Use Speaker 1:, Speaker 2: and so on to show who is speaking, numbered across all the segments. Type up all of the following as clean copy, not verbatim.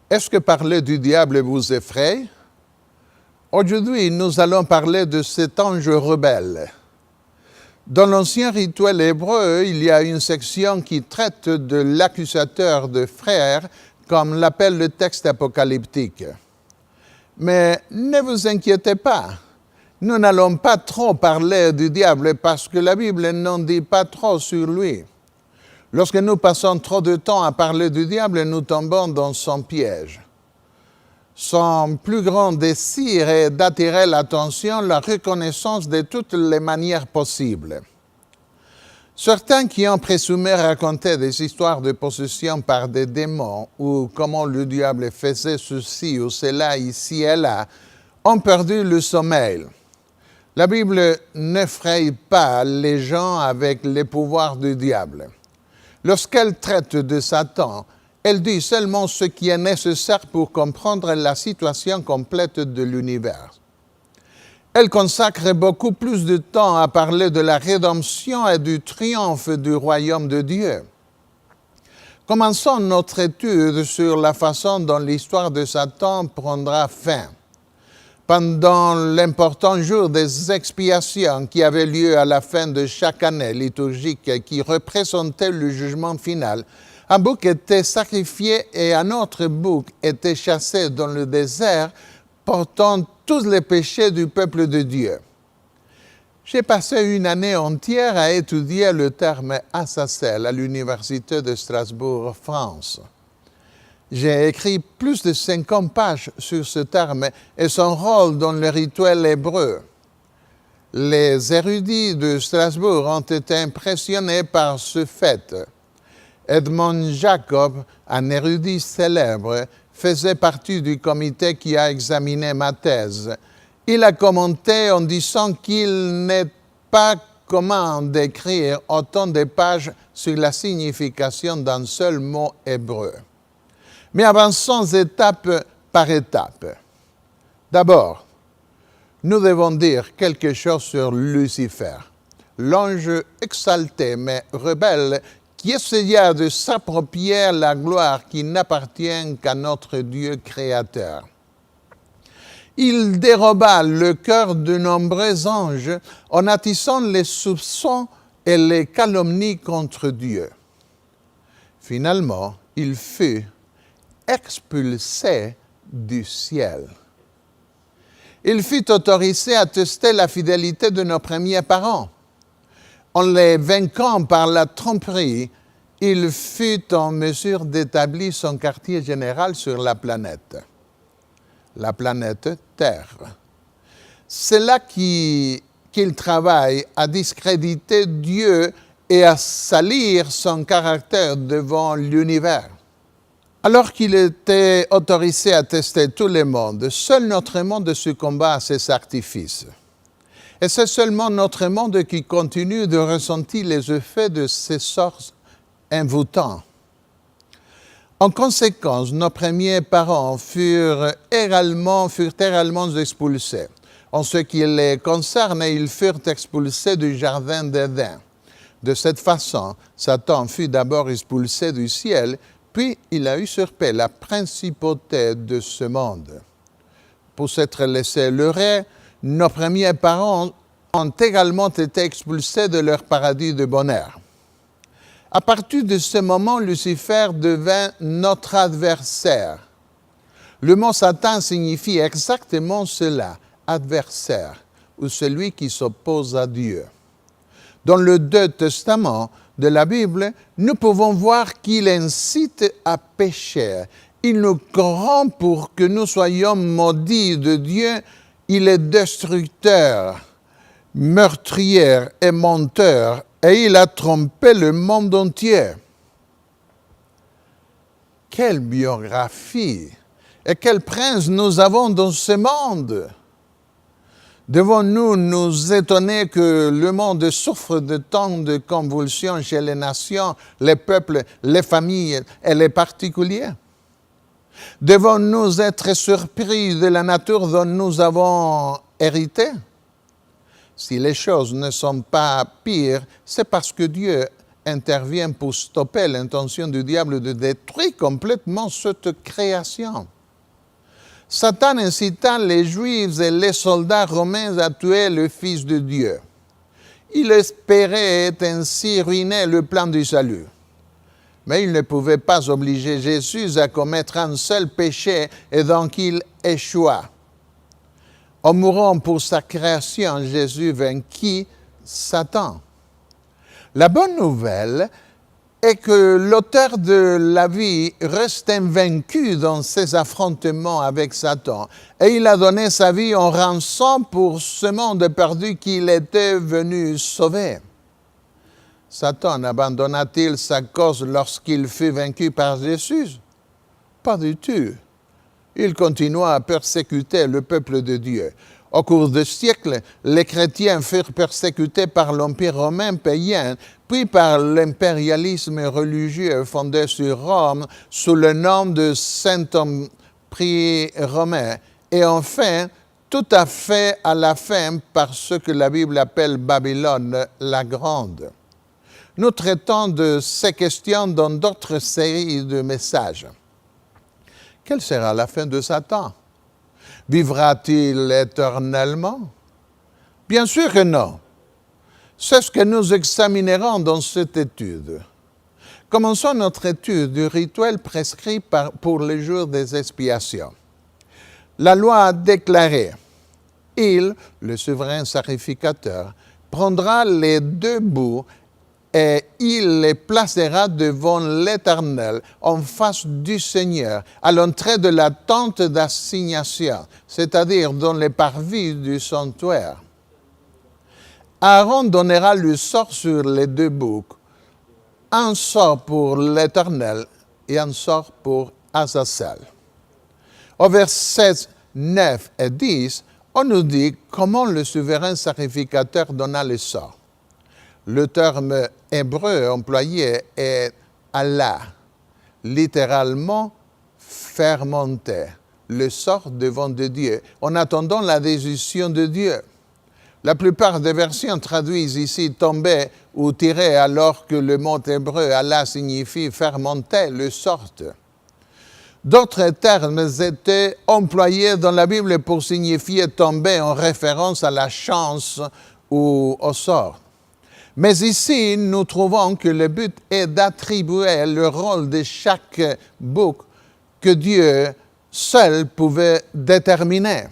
Speaker 1: Est-ce que parler du diable vous effraie? Aujourd'hui, nous allons parler de cet ange rebelle. Dans l'ancien rituel hébreu, il y a une section qui traite de l'accusateur de frères, comme l'appelle le texte apocalyptique. Mais ne vous inquiétez pas, nous n'allons pas trop parler du diable parce que la Bible n'en dit pas trop sur lui. Lorsque nous passons trop de temps à parler du diable, nous tombons dans son piège. Son plus grand désir est d'attirer l'attention, la reconnaissance de toutes les manières possibles. Certains qui ont présumé raconter des histoires de possession par des démons ou comment le diable faisait ceci ou cela ici et là, ont perdu le sommeil. La Bible n'effraie pas les gens avec les pouvoirs du diable. Lorsqu'elle traite de Satan, elle dit seulement ce qui est nécessaire pour comprendre la situation complète de l'univers. Elle consacre beaucoup plus de temps à parler de la rédemption et du triomphe du royaume de Dieu. Commençons notre étude sur la façon dont l'histoire de Satan prendra fin. Pendant l'important jour des expiations qui avait lieu à la fin de chaque année liturgique qui représentait le jugement final, un bouc était sacrifié et un autre bouc était chassé dans le désert, portant tous les péchés du peuple de Dieu. J'ai passé une année entière à étudier le terme Azazel à l'Université de Strasbourg, France. J'ai écrit plus de 50 pages sur ce terme et son rôle dans le rituel hébreu. Les érudits de Strasbourg ont été impressionnés par ce fait. Edmond Jacob, un érudit célèbre, faisait partie du comité qui a examiné ma thèse. Il a commenté en disant qu'il n'est pas commun d'écrire autant de pages sur la signification d'un seul mot hébreu. Mais avançons étape par étape. D'abord, nous devons dire quelque chose sur Lucifer, l'ange exalté mais rebelle qui essaya de s'approprier la gloire qui n'appartient qu'à notre Dieu créateur. Il déroba le cœur de nombreux anges en attissant les soupçons et les calomnies contre Dieu. Finalement, il fut expulsé du ciel. Il fut autorisé à tester la fidélité de nos premiers parents. En les vainquant par la tromperie, il fut en mesure d'établir son quartier général sur la planète Terre. C'est là qu'il travaille à discréditer Dieu et à salir son caractère devant l'univers. Alors qu'il était autorisé à tester tout le monde, seul notre monde succomba à ses artifices. Et c'est seulement notre monde qui continue de ressentir les effets de ces sorts envoûtants. En conséquence, nos premiers parents furent également expulsés. En ce qui les concerne, ils furent expulsés du jardin d'Éden. De cette façon, Satan fut d'abord expulsé du ciel, puis il a usurpé la principauté de ce monde. Pour s'être laissé leurrer, nos premiers parents ont également été expulsés de leur paradis de bonheur. À partir de ce moment, Lucifer devint notre adversaire. Le mot Satan signifie exactement cela, adversaire, ou celui qui s'oppose à Dieu. Dans le Deux Testaments de la Bible, nous pouvons voir qu'il incite à pécher. Il nous corrompt pour que nous soyons maudits de Dieu. Il est destructeur, meurtrier et menteur, et il a trompé le monde entier. Quelle biographie et quel prince nous avons dans ce monde! Devons-nous nous étonner que le monde souffre de tant de convulsions chez les nations, les peuples, les familles et les particuliers? Devons-nous être surpris de la nature dont nous avons hérité? Si les choses ne sont pas pires, c'est parce que Dieu intervient pour stopper l'intention du diable de détruire complètement cette création. Satan incita les Juifs et les soldats romains à tuer le Fils de Dieu. Il espérait ainsi ruiner le plan du salut. Mais il ne pouvait pas obliger Jésus à commettre un seul péché et donc il échoua. En mourant pour sa création, Jésus vainquit Satan. La bonne nouvelle est que l'auteur de la vie reste invaincu dans ses affrontements avec Satan et il a donné sa vie en rançon pour ce monde perdu qu'il était venu sauver. Satan abandonna-t-il sa cause lorsqu'il fut vaincu par Jésus? Pas du tout. Il continua à persécuter le peuple de Dieu. Au cours des siècles, les chrétiens furent persécutés par l'Empire romain païen, puis par l'impérialisme religieux fondé sur Rome sous le nom de Saint-Empire romain, et enfin, tout à fait à la fin, par ce que la Bible appelle Babylone la Grande. Nous traitons de ces questions dans d'autres séries de messages. Quelle sera la fin de Satan? Vivra-t-il éternellement? Bien sûr que non. C'est ce que nous examinerons dans cette étude. Commençons notre étude du rituel prescrit pour le jour des expiations. La loi a déclaré, il, le souverain sacrificateur, prendra les deux boucs et il les placera devant l'Éternel en face du Seigneur, à l'entrée de la tente d'assignation, c'est-à-dire dans les parvis du sanctuaire. Aaron donnera le sort sur les deux boucs, un sort pour l'Éternel et un sort pour Azazel. Au verset 9 et 10, on nous dit comment le souverain sacrificateur donna le sort. Le terme hébreu employé est Allah, littéralement fermenté, le sort devant de Dieu, en attendant la décision de Dieu. La plupart des versions traduisent ici tomber ou tirer, alors que le mot hébreu Allah signifie fermenter, le sort. D'autres termes étaient employés dans la Bible pour signifier tomber en référence à la chance ou au sort. Mais ici, nous trouvons que le but est d'attribuer le rôle de chaque bouc que Dieu seul pouvait déterminer.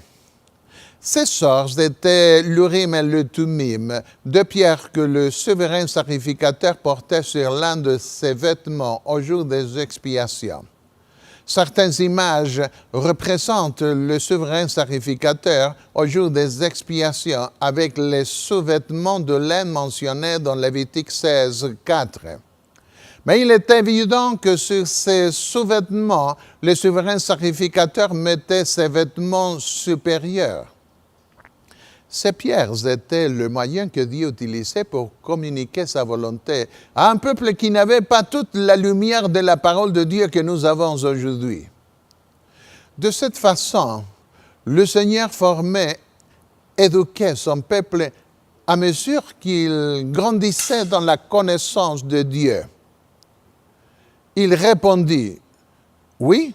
Speaker 1: Ces sorts étaient l'Urim et le Thummim, deux pierres que le souverain sacrificateur portait sur l'un de ses vêtements au jour des expiations. Certaines images représentent le souverain sacrificateur au jour des expiations avec les sous-vêtements de laine mentionnés dans Lévitique 16, 4. Mais il est évident que sur ces sous-vêtements, le souverain sacrificateur mettait ses vêtements supérieurs. Ces pierres étaient le moyen que Dieu utilisait pour communiquer sa volonté à un peuple qui n'avait pas toute la lumière de la parole de Dieu que nous avons aujourd'hui. De cette façon, le Seigneur formait, éduquait son peuple à mesure qu'il grandissait dans la connaissance de Dieu. Il répondit oui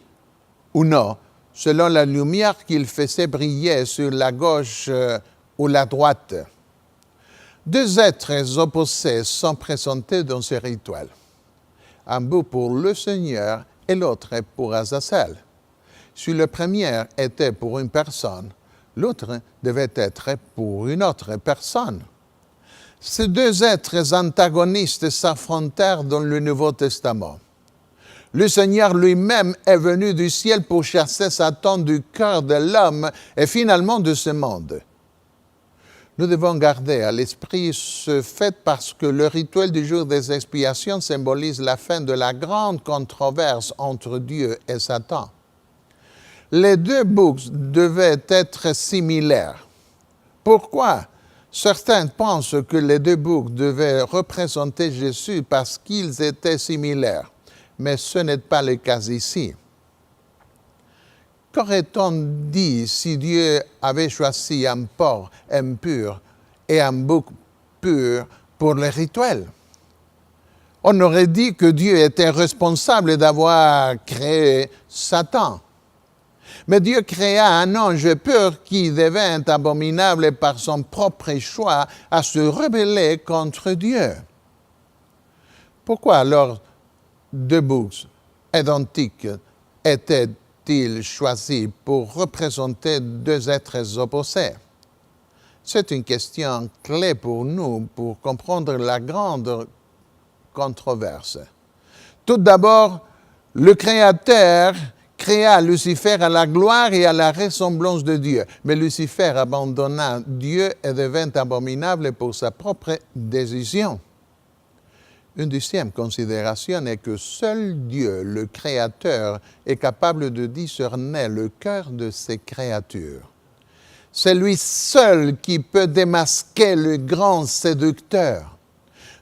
Speaker 1: ou non, selon la lumière qu'il faisait briller sur la gauche ou la droite. Deux êtres opposés sont présentés dans ce rituel. Un bouc pour le Seigneur et l'autre pour Azazel. Si le premier était pour une personne, l'autre devait être pour une autre personne. Ces deux êtres antagonistes s'affrontèrent dans le Nouveau Testament. Le Seigneur lui-même est venu du ciel pour chasser Satan du cœur de l'homme et finalement de ce monde. Nous devons garder à l'esprit ce fait parce que le rituel du jour des expiations symbolise la fin de la grande controverse entre Dieu et Satan. Les deux boucs devaient être similaires. Pourquoi? Certains pensent que les deux boucs devaient représenter Jésus parce qu'ils étaient similaires, mais ce n'est pas le cas ici. Qu'aurait-on dit si Dieu avait choisi un porc impur et un bouc pur pour le rituel? On aurait dit que Dieu était responsable d'avoir créé Satan. Mais Dieu créa un ange pur qui devint abominable par son propre choix à se rebeller contre Dieu. Pourquoi alors deux boucs identiques étaient-ils choisis pour représenter deux êtres opposés? C'est une question clé pour nous pour comprendre la grande controverse. Tout d'abord, le Créateur créa Lucifer à la gloire et à la ressemblance de Dieu. Mais Lucifer abandonna Dieu et devint abominable pour sa propre décision. Une deuxième considération est que seul Dieu, le Créateur, est capable de discerner le cœur de ses créatures. C'est lui seul qui peut démasquer le grand séducteur.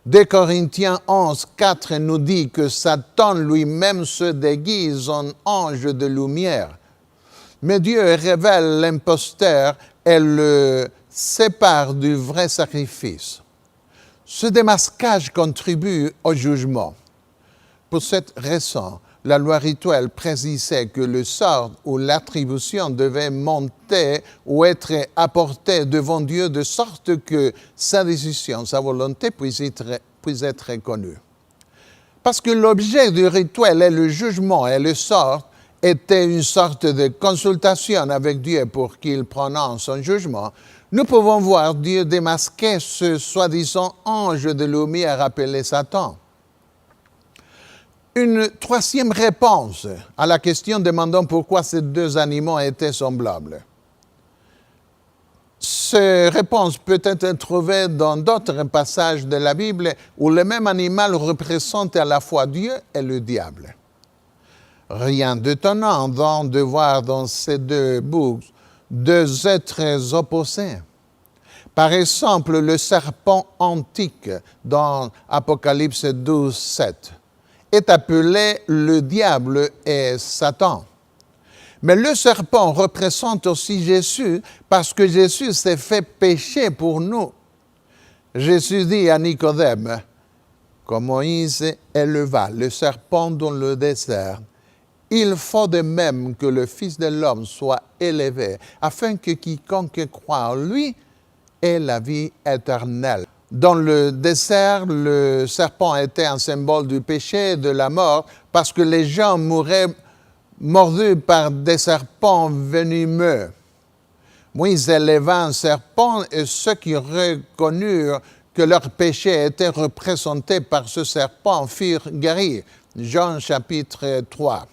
Speaker 1: 2 Corinthiens 11, 4 nous dit que Satan lui-même se déguise en ange de lumière. Mais Dieu révèle l'imposteur et le sépare du vrai sacrifice. Ce démasquage contribue au jugement. Pour cette raison, la loi rituelle précisait que le sort ou l'attribution devait monter ou être apporté devant Dieu de sorte que sa décision, sa volonté puisse être connue. Parce que l'objet du rituel et le jugement et le sort était une sorte de consultation avec Dieu pour qu'il prononce son jugement, nous pouvons voir Dieu démasquer ce soi-disant ange de lumière appelé Satan. Une troisième réponse à la question demandant pourquoi ces deux animaux étaient semblables. Cette réponse peut être trouvée dans d'autres passages de la Bible où le même animal représente à la fois Dieu et le diable. Rien d'étonnant donc de voir dans ces deux boucs deux êtres opposés. Par exemple, le serpent antique dans Apocalypse 12, 7 est appelé le diable et Satan. Mais le serpent représente aussi Jésus parce que Jésus s'est fait péché pour nous. Jésus dit à Nicodème, quand Moïse éleva le serpent dans le désert, il faut de même que le Fils de l'homme soit élevé, afin que quiconque croit en lui ait la vie éternelle. Dans le désert, le serpent était un symbole du péché et de la mort, parce que les gens mouraient mordus par des serpents venimeux. Moïse éleva un serpent et ceux qui reconnurent que leur péché était représenté par ce serpent furent guéris. Jean chapitre 3.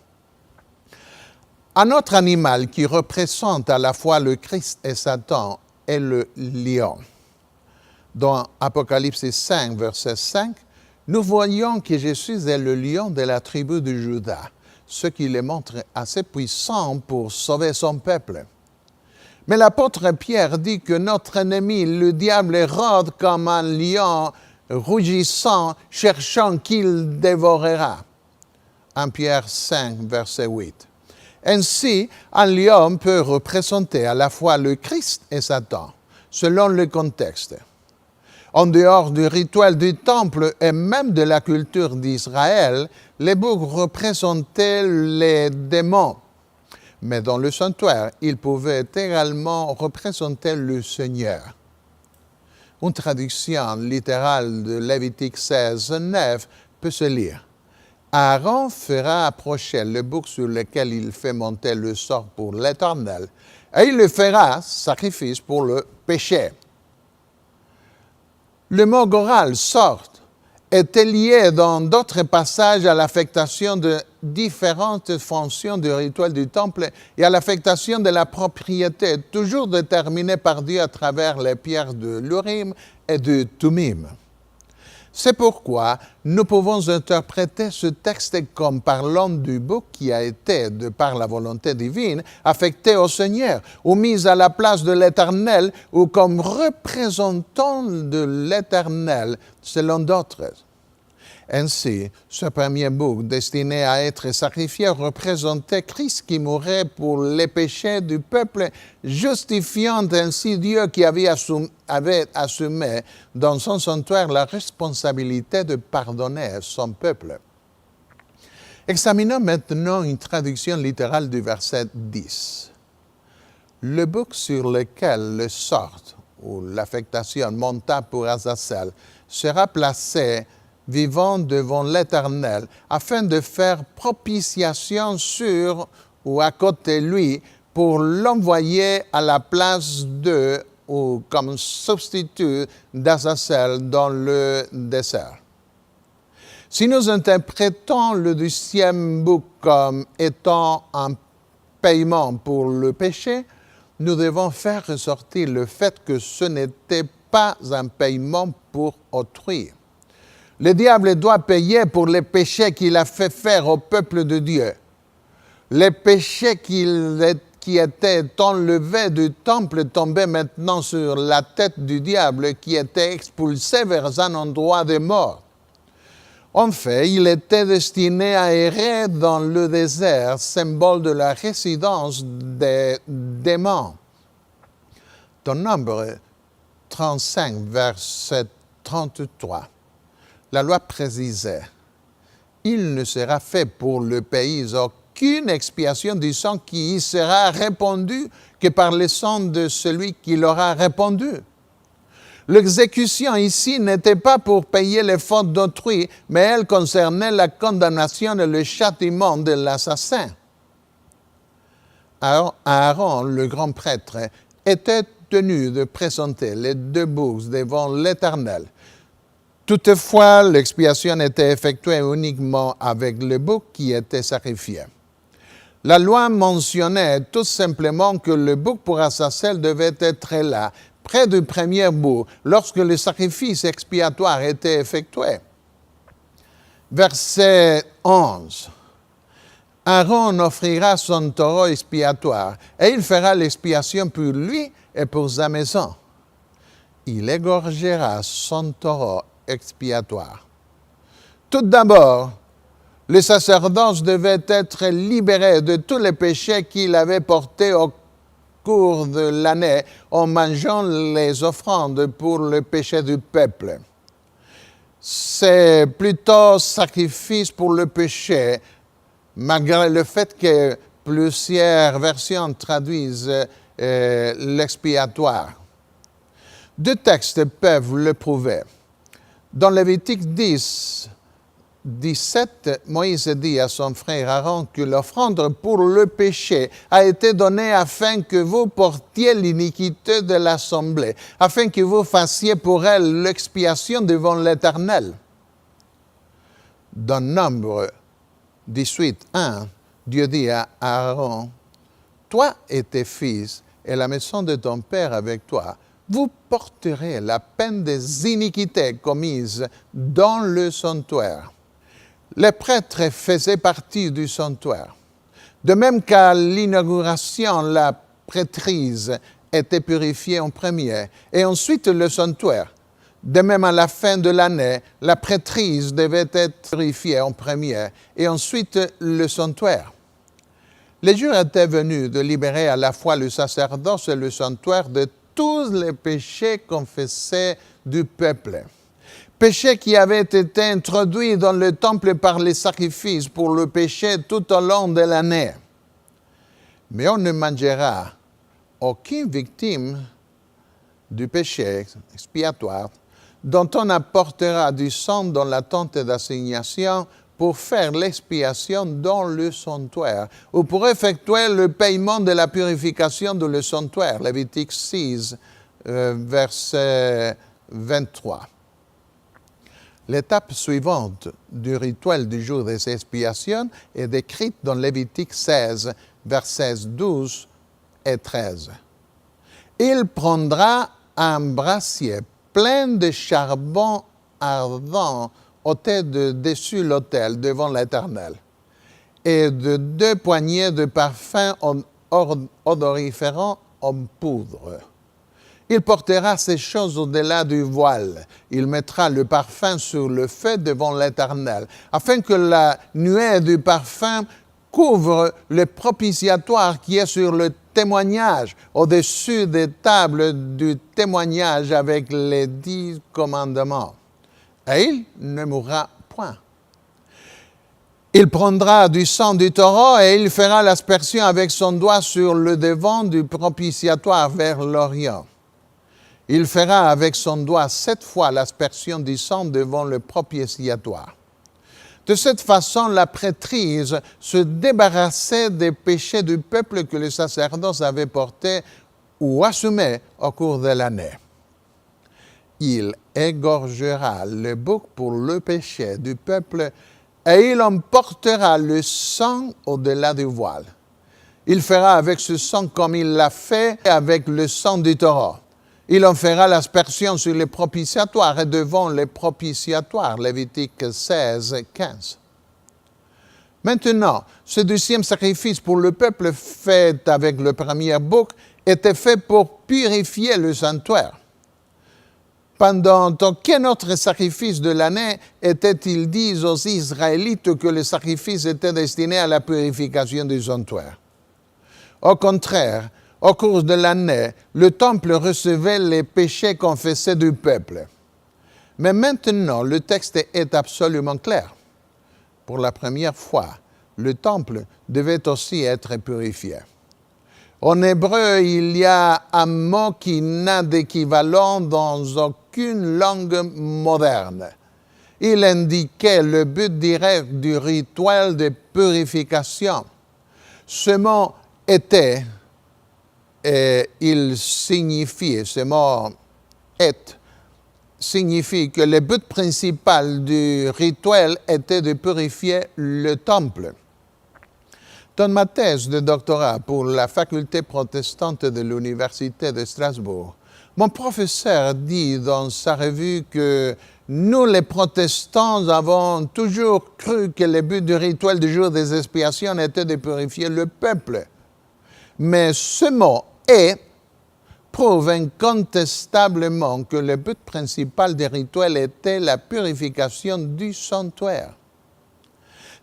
Speaker 1: Un autre animal qui représente à la fois le Christ et Satan est le lion. Dans Apocalypse 5, verset 5, nous voyons que Jésus est le lion de la tribu de Juda, ce qui le montre assez puissant pour sauver son peuple. Mais l'apôtre Pierre dit que notre ennemi, le diable, rôde comme un lion rougissant, cherchant qu'il dévorera. 1 Pierre 5, verset 8. Ainsi, un lion peut représenter à la fois le Christ et Satan, selon le contexte. En dehors du rituel du temple et même de la culture d'Israël, les boucs représentaient les démons. Mais dans le sanctuaire, ils pouvaient également représenter le Seigneur. Une traduction littérale de Lévitique 16, 9 peut se lire. Aaron fera approcher le bouc sur lequel il fait monter le sort pour l'Éternel, et il le fera sacrifice pour le péché. Le mot goral, sort, était lié dans d'autres passages à l'affectation de différentes fonctions du rituel du temple et à l'affectation de la propriété, toujours déterminée par Dieu à travers les pierres de l'Urim et de Thummim. C'est pourquoi nous pouvons interpréter ce texte comme parlant du bouc qui a été, de par la volonté divine, affecté au Seigneur, ou mis à la place de l'Éternel, ou comme représentant de l'Éternel, selon d'autres. Ainsi, ce premier bouc destiné à être sacrifié représentait Christ qui mourait pour les péchés du peuple, justifiant ainsi Dieu qui avait assumé dans son sanctuaire la responsabilité de pardonner son peuple. Examinons maintenant une traduction littérale du verset 10. Le bouc sur lequel le sort ou l'affectation monta pour Azazel sera placé vivant devant l'Éternel, afin de faire propitiation sur ou à côté de lui, pour l'envoyer à la place de ou comme substitut d'Azazel dans le désert. Si nous interprétons le 10e bouc comme étant un paiement pour le péché, nous devons faire ressortir le fait que ce n'était pas un paiement pour autrui. Le diable doit payer pour les péchés qu'il a fait faire au peuple de Dieu. Les péchés qui étaient enlevés du temple tombaient maintenant sur la tête du diable qui était expulsé vers un endroit de mort. En fait, il était destiné à errer dans le désert, symbole de la résidence des démons. Dans Nombre 35, verset 33, la loi précisait « Il ne sera fait pour le pays aucune expiation du sang qui y sera répandue que par le sang de celui qui l'aura répandu. » L'exécution ici n'était pas pour payer les fautes d'autrui, mais elle concernait la condamnation et le châtiment de l'assassin. Aaron, le grand prêtre, était tenu de présenter les 2 boucs devant l'Éternel. Toutefois, l'expiation était effectuée uniquement avec le bouc qui était sacrifié. La loi mentionnait tout simplement que le bouc pour Azazel devait être là, près du premier bouc, lorsque le sacrifice expiatoire était effectué. Verset 11. Aaron offrira son taureau expiatoire, et il fera l'expiation pour lui et pour sa maison. Il égorgera son taureau expiatoire. Tout d'abord, le sacerdoce devait être libéré de tous les péchés qu'il avait portés au cours de l'année en mangeant les offrandes pour le péché du peuple. C'est plutôt sacrifice pour le péché, malgré le fait que plusieurs versions traduisent l'expiatoire. 2 textes peuvent le prouver. Dans Lévitique 10, 17, Moïse dit à son frère Aaron que l'offrande pour le péché a été donnée afin que vous portiez l'iniquité de l'assemblée, afin que vous fassiez pour elle l'expiation devant l'Éternel. Dans Nombre 18, 1, Dieu dit à Aaron, « Toi et tes fils et la maison de ton père avec toi, vous porterez la peine des iniquités commises dans le sanctuaire. » Les prêtres faisaient partie du sanctuaire. De même qu'à l'inauguration, la prêtrise était purifiée en premier, et ensuite le sanctuaire. De même à la fin de l'année, la prêtrise devait être purifiée en premier, et ensuite le sanctuaire. Les jours étaient venus de libérer à la fois le sacerdoce et le sanctuaire de tous les péchés confessés du peuple. Péchés qui avaient été introduits dans le temple par les sacrifices pour le péché tout au long de l'année. Mais on ne mangera aucune victime du péché expiatoire dont on apportera du sang dans la tente d'assignation pour faire l'expiation dans le sanctuaire ou pour effectuer le paiement de la purification de le sanctuaire. Lévitique 6, verset 23. L'étape suivante du rituel du jour des expiations est décrite dans Lévitique 16, versets 12 et 13. Il prendra un brassier plein de charbon ardent ôté de dessus l'autel devant l'Éternel, et de 2 poignées de parfums odoriférants en poudre. Il portera ces choses au-delà du voile. Il mettra le parfum sur le feu devant l'Éternel, afin que la nuée du parfum couvre le propitiatoire qui est sur le témoignage, au-dessus des tables du témoignage avec les 10 commandements. Et il ne mourra point. Il prendra du sang du taureau et il fera l'aspersion avec son doigt sur le devant du propitiatoire vers l'Orient. Il fera avec son doigt 7 fois l'aspersion du sang devant le propitiatoire. De cette façon, la prêtrise se débarrassait des péchés du peuple que le sacerdoce avait portés ou assumés au cours de l'année. Il égorgera le bouc pour le péché du peuple et il emportera le sang au-delà du voile. Il fera avec ce sang comme il l'a fait avec le sang du taureau. Il en fera l'aspersion sur les propitiatoires et devant les propitiatoires, Lévitique 16, 15. Maintenant, ce 10e sacrifice pour le peuple fait avec le premier bouc était fait pour purifier le sanctuaire. Pendant aucun autre sacrifice de l'année était-il dit aux Israélites que le sacrifice était destiné à la purification du sanctuaire. Au contraire, au cours de l'année, le temple recevait les péchés confessés du peuple. Mais maintenant, le texte est absolument clair. Pour la première fois, le temple devait aussi être purifié. En hébreu, il y a un mot qui n'a d'équivalent dans aucune langue moderne. Il indiquait le but direct du rituel de purification. Ce mot était, et il signifie, ce mot est, signifie que le but principal du rituel était de purifier le temple. Dans ma thèse de doctorat pour la faculté protestante de l'Université de Strasbourg, mon professeur dit dans sa revue que nous, les protestants, avons toujours cru que le but du rituel du jour des expiations était de purifier le peuple. Mais ce mot « est » prouve incontestablement que le but principal des rituels était la purification du sanctuaire.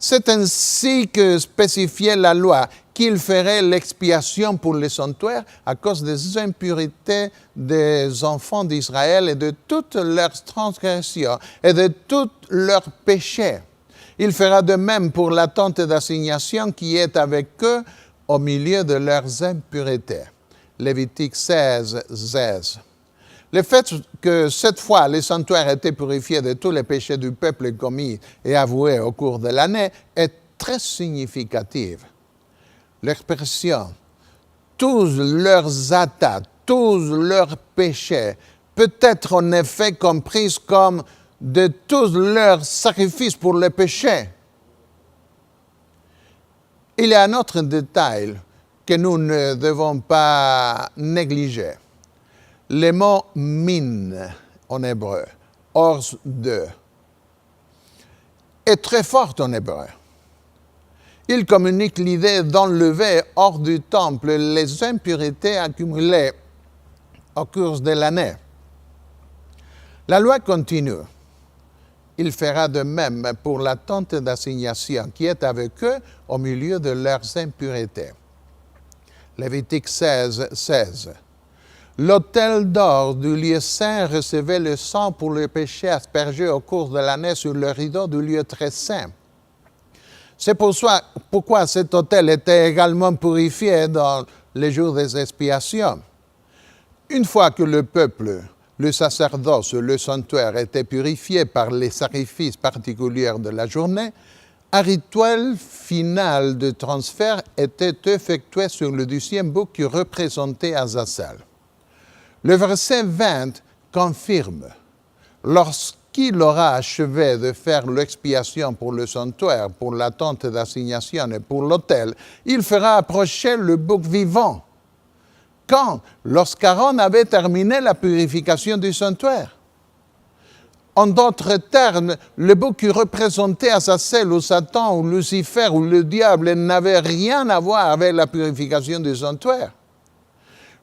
Speaker 1: C'est ainsi que spécifiait la loi qu'il ferait l'expiation pour le sanctuaire à cause des impurités des enfants d'Israël et de toutes leurs transgressions et de tous leurs péchés. Il fera de même pour la tente d'assignation qui est avec eux au milieu de leurs impuretés. Lévitique 16, 16. Le fait que cette fois le sanctuaire était purifié de tous les péchés du peuple commis et avoués au cours de l'année est très significative. L'expression « tous leurs attaques, tous leurs péchés » peut être en effet comprise comme « de tous leurs sacrifices pour le péché ». Il y a un autre détail que nous ne devons pas négliger. Le mot « min » en hébreu, « hors de », est très fort en hébreu. Il communique l'idée d'enlever hors du temple les impuretés accumulées au cours de l'année. La loi continue. Il fera de même pour la tente d'assignation qui est avec eux au milieu de leurs impuretés. Lévitique 16, 16. L'autel d'or du lieu saint recevait le sang pour le péché aspergé au cours de l'année sur le rideau du lieu très saint. C'est pourquoi cet autel était également purifié dans les jours des expiations. Une fois que le peuple, le sacerdoce, le sanctuaire étaient purifiés par les sacrifices particuliers de la journée, un rituel final de transfert était effectué sur le 10e bouc qui représentait Azazel. Le verset 20 confirme, lorsqu'il aura achevé de faire l'expiation pour le sanctuaire, pour la tente d'assignation et pour l'autel, il fera approcher le bouc vivant. Quand? Lorsqu'Aaron avait terminé la purification du sanctuaire. En d'autres termes, le bouc qui représentait Azazel ou Satan ou Lucifer ou le diable n'avait rien à voir avec la purification du sanctuaire.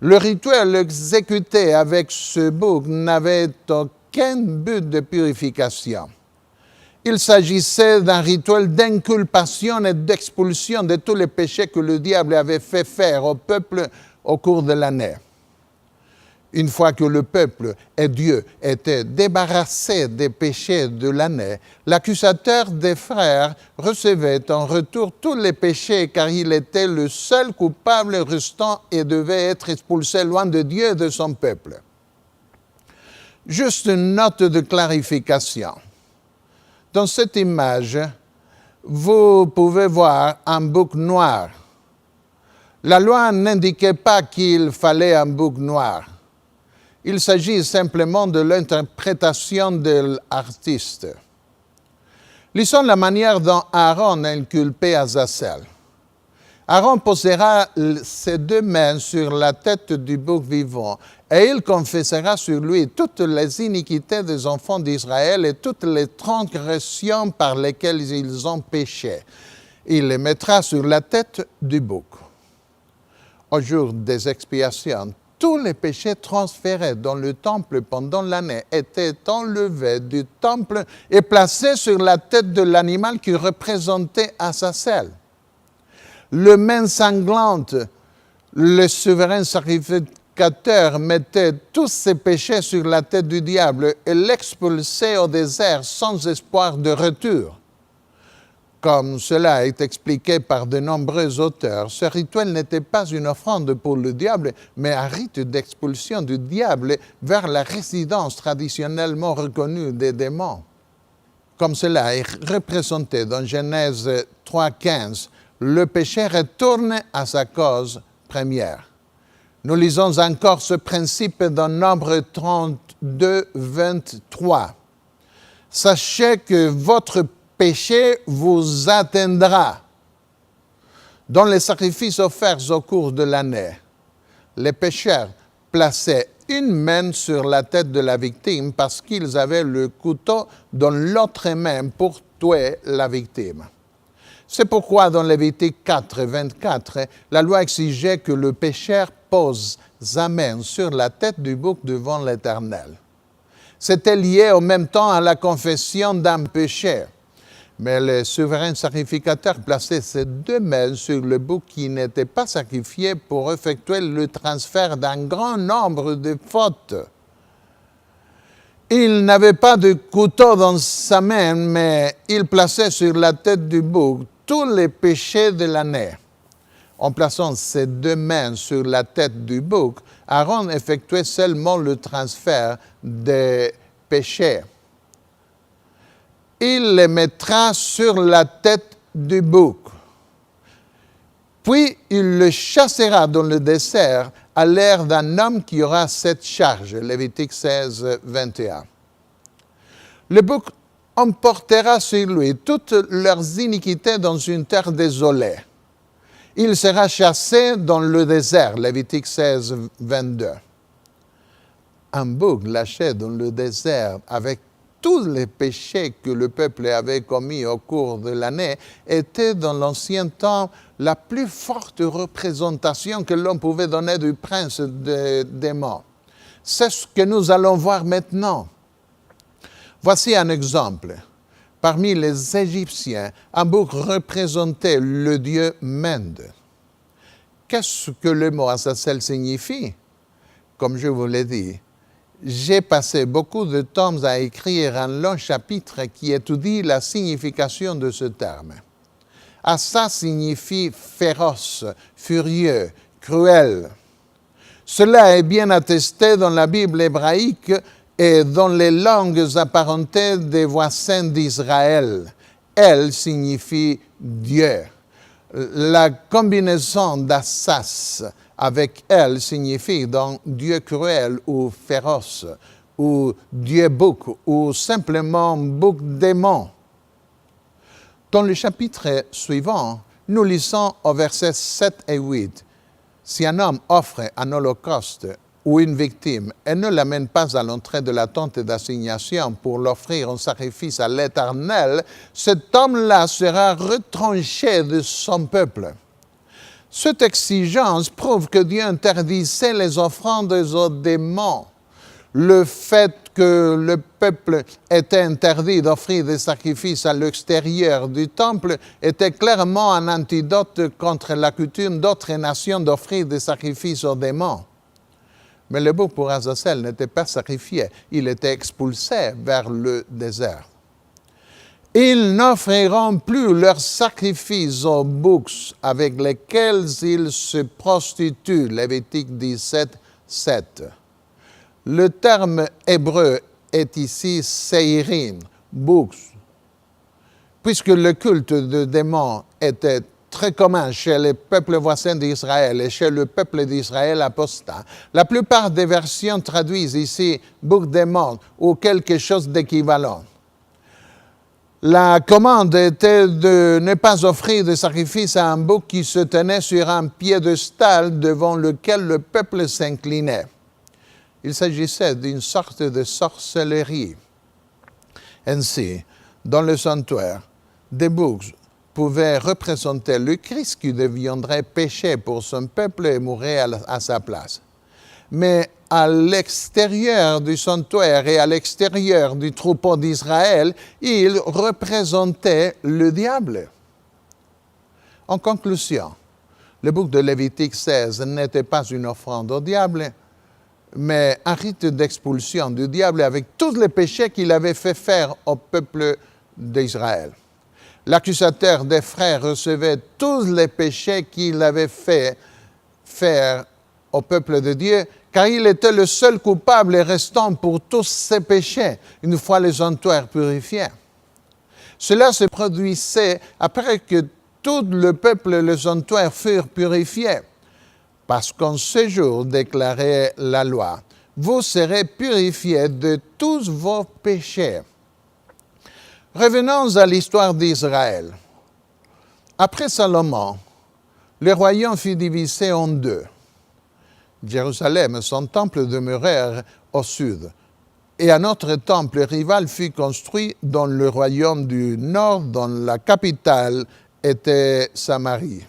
Speaker 1: Le rituel exécuté avec ce bouc n'avait aucun but de purification. Il s'agissait d'un rituel d'inculpation et d'expulsion de tous les péchés que le diable avait fait faire au peuple au cours de l'année. Une fois que le peuple et Dieu étaient débarrassés des péchés de l'année, l'accusateur des frères recevait en retour tous les péchés car il était le seul coupable restant et devait être expulsé loin de Dieu et de son peuple. Juste une note de clarification. Dans cette image, vous pouvez voir un bouc noir. La loi n'indiquait pas qu'il fallait un bouc noir. Il s'agit simplement de l'interprétation de l'artiste. Lisons la manière dont Aaron inculpait Azazel. Aaron posera ses deux mains sur la tête du bouc vivant et il confessera sur lui toutes les iniquités des enfants d'Israël et toutes les transgressions par lesquelles ils ont péché. Il les mettra sur la tête du bouc. Au jour des expiations, tous les péchés transférés dans le temple pendant l'année étaient enlevés du temple et placés sur la tête de l'animal qui représentait Azazel. Le main sanglante, le souverain sacrificateur mettait tous ses péchés sur la tête du diable et l'expulsait au désert sans espoir de retour. Comme cela est expliqué par de nombreux auteurs, ce rituel n'était pas une offrande pour le diable, mais un rite d'expulsion du diable vers la résidence traditionnellement reconnue des démons. Comme cela est représenté dans Genèse 3,15, le péché retourne à sa cause première. Nous lisons encore ce principe dans Nombre 32, 23. Sachez que votre péché vous atteindra. Dans les sacrifices offerts au cours de l'année, les pécheurs plaçaient une main sur la tête de la victime parce qu'ils avaient le couteau dans l'autre main pour tuer la victime. C'est pourquoi dans Lévitique 4, 24, la loi exigeait que le pécheur pose sa main sur la tête du bouc devant l'Éternel. C'était lié en même temps à la confession d'un péché. Mais le souverain sacrificateur plaçait ses deux mains sur le bouc qui n'était pas sacrifié pour effectuer le transfert d'un grand nombre de fautes. Il n'avait pas de couteau dans sa main, mais il plaçait sur la tête du bouc tous les péchés de l'année. En plaçant ses deux mains sur la tête du bouc, Aaron effectuait seulement le transfert des péchés. Il les mettra sur la tête du bouc. Puis il le chassera dans le désert à l'air d'un homme qui aura cette charge. Lévitique 16, 21. Le bouc emportera sur lui toutes leurs iniquités dans une terre désolée. Il sera chassé dans le désert. Lévitique 16, 22. Un bouc lâché dans le désert avec tous les péchés que le peuple avait commis au cours de l'année était dans l'ancien temps la plus forte représentation que l'on pouvait donner du prince des démons. C'est ce que nous allons voir maintenant. Voici un exemple. Parmi les Égyptiens, un bouc représentait le dieu Mende. Qu'est-ce que le mot Azazel signifie? Comme je vous l'ai dit, j'ai passé beaucoup de temps à écrire un long chapitre qui étudie la signification de ce terme. Asa signifie féroce, furieux, cruel. Cela est bien attesté dans la Bible hébraïque et dans les langues apparentées des voisins d'Israël. Elle signifie Dieu. La combinaison d'Assas avec elle signifie donc Dieu cruel ou féroce, ou Dieu bouc, ou simplement bouc démon. Dans le chapitre suivant, nous lisons au versets 7 et 8. Si un homme offre un holocauste ou une victime et ne l'amène pas à l'entrée de la tente d'assignation pour l'offrir en sacrifice à l'Éternel, cet homme-là sera retranché de son peuple. Cette exigence prouve que Dieu interdisait les offrandes aux démons. Le fait que le peuple était interdit d'offrir des sacrifices à l'extérieur du temple était clairement un antidote contre la coutume d'autres nations d'offrir des sacrifices aux démons. Mais le bouc pour Azazel n'était pas sacrifié, il était expulsé vers le désert. Ils n'offriront plus leurs sacrifices aux boucs avec lesquels ils se prostituent. Lévitique 17, 7. Le terme hébreu est ici seirim, boucs. Puisque le culte de démons était très commun chez les peuples voisins d'Israël et chez le peuple d'Israël apostat, la plupart des versions traduisent ici bouc démon ou quelque chose d'équivalent. La commande était de ne pas offrir de sacrifice à un bouc qui se tenait sur un piédestal devant lequel le peuple s'inclinait. Il s'agissait d'une sorte de sorcellerie. Ainsi, dans le sanctuaire, des boucs pouvaient représenter le Christ qui deviendrait péché pour son peuple et mourrait à sa place. Mais à l'extérieur du sanctuaire et à l'extérieur du troupeau d'Israël, il représentait le diable. En conclusion, le bouc de Lévitique 16 n'était pas une offrande au diable, mais un rite d'expulsion du diable avec tous les péchés qu'il avait fait faire au peuple d'Israël. L'accusateur des frères recevait tous les péchés qu'il avait fait faire au peuple de Dieu, car il était le seul coupable et restant pour tous ses péchés, une fois les sanctuaires purifiés. Cela se produisait après que tout le peuple et le sanctuaire furent purifiés, parce qu'en ce jour, déclarait la loi, vous serez purifiés de tous vos péchés. Revenons à l'histoire d'Israël. Après Salomon, le royaume fut divisé en deux. Jérusalem, son temple demeurèrent au sud, et un autre temple rival fut construit dans le royaume du nord, dont la capitale était Samarie.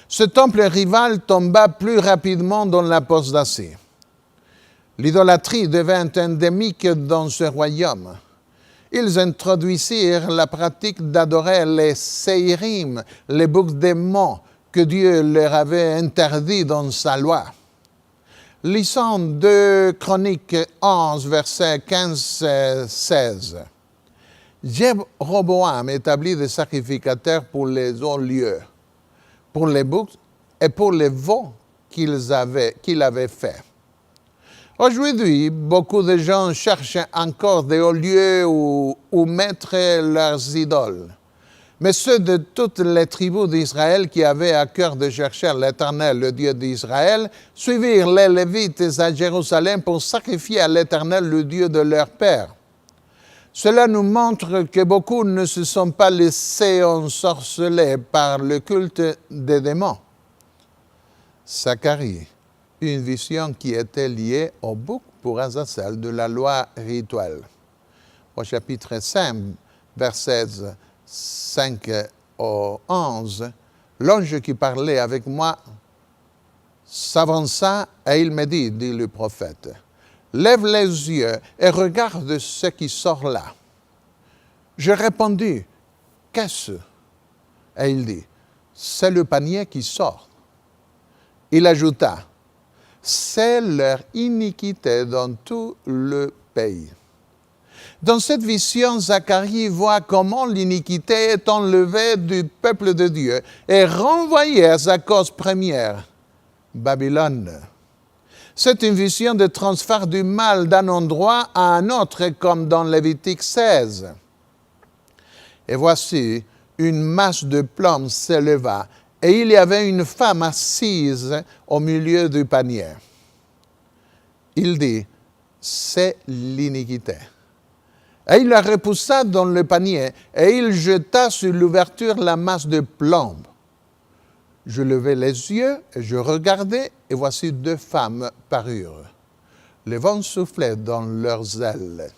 Speaker 1: Ce temple rival tomba plus rapidement dans l'apostasie. L'idolâtrie devint endémique dans ce royaume. Ils introduisirent la pratique d'adorer les seirim, les boucs démons, que Dieu leur avait interdit dans sa loi. Lisons 2 Chroniques 11, versets 15-16. Jéroboam établit des sacrificateurs pour les hauts lieux, pour les boucs et pour les veaux qu'il avait faits. Aujourd'hui, beaucoup de gens cherchent encore des hauts lieux où mettre leurs idoles. Mais ceux de toutes les tribus d'Israël qui avaient à cœur de chercher l'Éternel, le Dieu d'Israël, suivirent les Lévites à Jérusalem pour sacrifier à l'Éternel, le Dieu de leur père. Cela nous montre que beaucoup ne se sont pas laissés ensorceler par le culte des démons. Zacharie, une vision qui était liée au bouc pour Azazel de la loi rituelle. Au chapitre 5, versets 5 au 11, l'ange qui parlait avec moi s'avança et il me dit le prophète, « Lève les yeux et regarde ce qui sort là. » Je répondis, « Qu'est-ce » Et il dit, « C'est le panier qui sort. » Il ajouta, « C'est leur iniquité dans tout le pays. » Dans cette vision, Zacharie voit comment l'iniquité est enlevée du peuple de Dieu et renvoyée à sa cause première, Babylone. C'est une vision de transfert du mal d'un endroit à un autre, comme dans Lévitique 16. Et voici, une masse de plomb s'éleva, et il y avait une femme assise au milieu du panier. Il dit, c'est l'iniquité. Et il la repoussa dans le panier, et il jeta sur l'ouverture la masse de plomb. Je levai les yeux, et je regardai, et voici 2 femmes parurent. Le vent soufflait dans leurs ailes.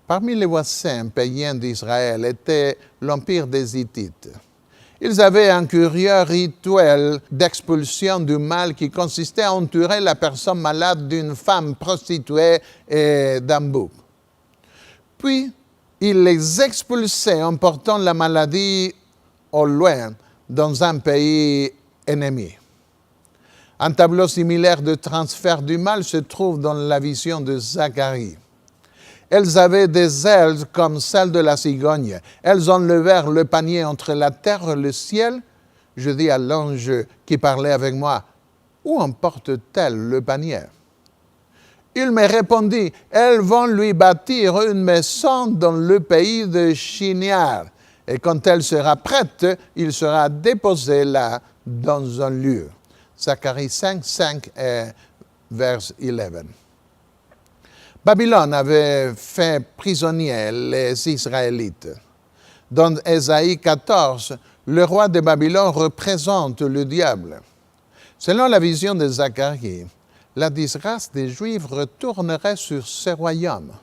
Speaker 1: Parmi les voisins païens d'Israël était l'empire des Hittites. Ils avaient un curieux rituel d'expulsion du mal qui consistait à entourer la personne malade d'une femme prostituée et d'un bouc. Puis, ils les expulsaient en portant la maladie au loin dans un pays ennemi. Un tableau similaire de transfert du mal se trouve dans la vision de Zacharie. Elles avaient des ailes comme celles de la cigogne. Elles enlevèrent le panier entre la terre et le ciel. Je dis à l'ange qui parlait avec moi, « Où emporte-t-elle le panier ?» Il me répondit, « Elles vont lui bâtir une maison dans le pays de Shinar. Et quand elle sera prête, il sera déposé là dans un lieu. » Zacharie 5, 5 et verse 11. Babylone avait fait prisonniers les Israélites. Dans Ésaïe 14, le roi de Babylone représente le diable. Selon la vision de Zacharie, la disgrâce des Juifs retournerait sur ce royaume.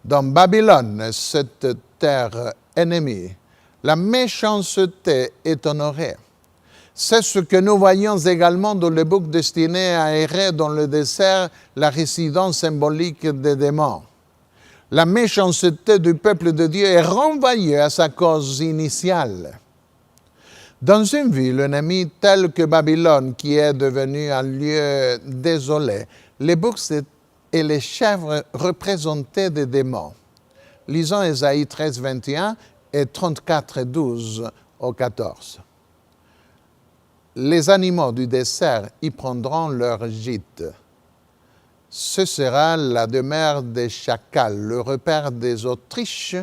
Speaker 1: Dans Babylone, cette terre ennemie, la méchanceté est honorée. C'est ce que nous voyons également dans le bouc destiné à errer dans le désert, la résidence symbolique des démons. La méchanceté du peuple de Dieu est renvoyée à sa cause initiale. Dans une ville ennemie telle que Babylone, qui est devenue un lieu désolé, les boucs et les chèvres représentaient des démons. Lisons Ésaïe 13, 21 et 34, 12 au 14. Les animaux du désert y prendront leur gîte. Ce sera la demeure des chacals, le repère des autruches.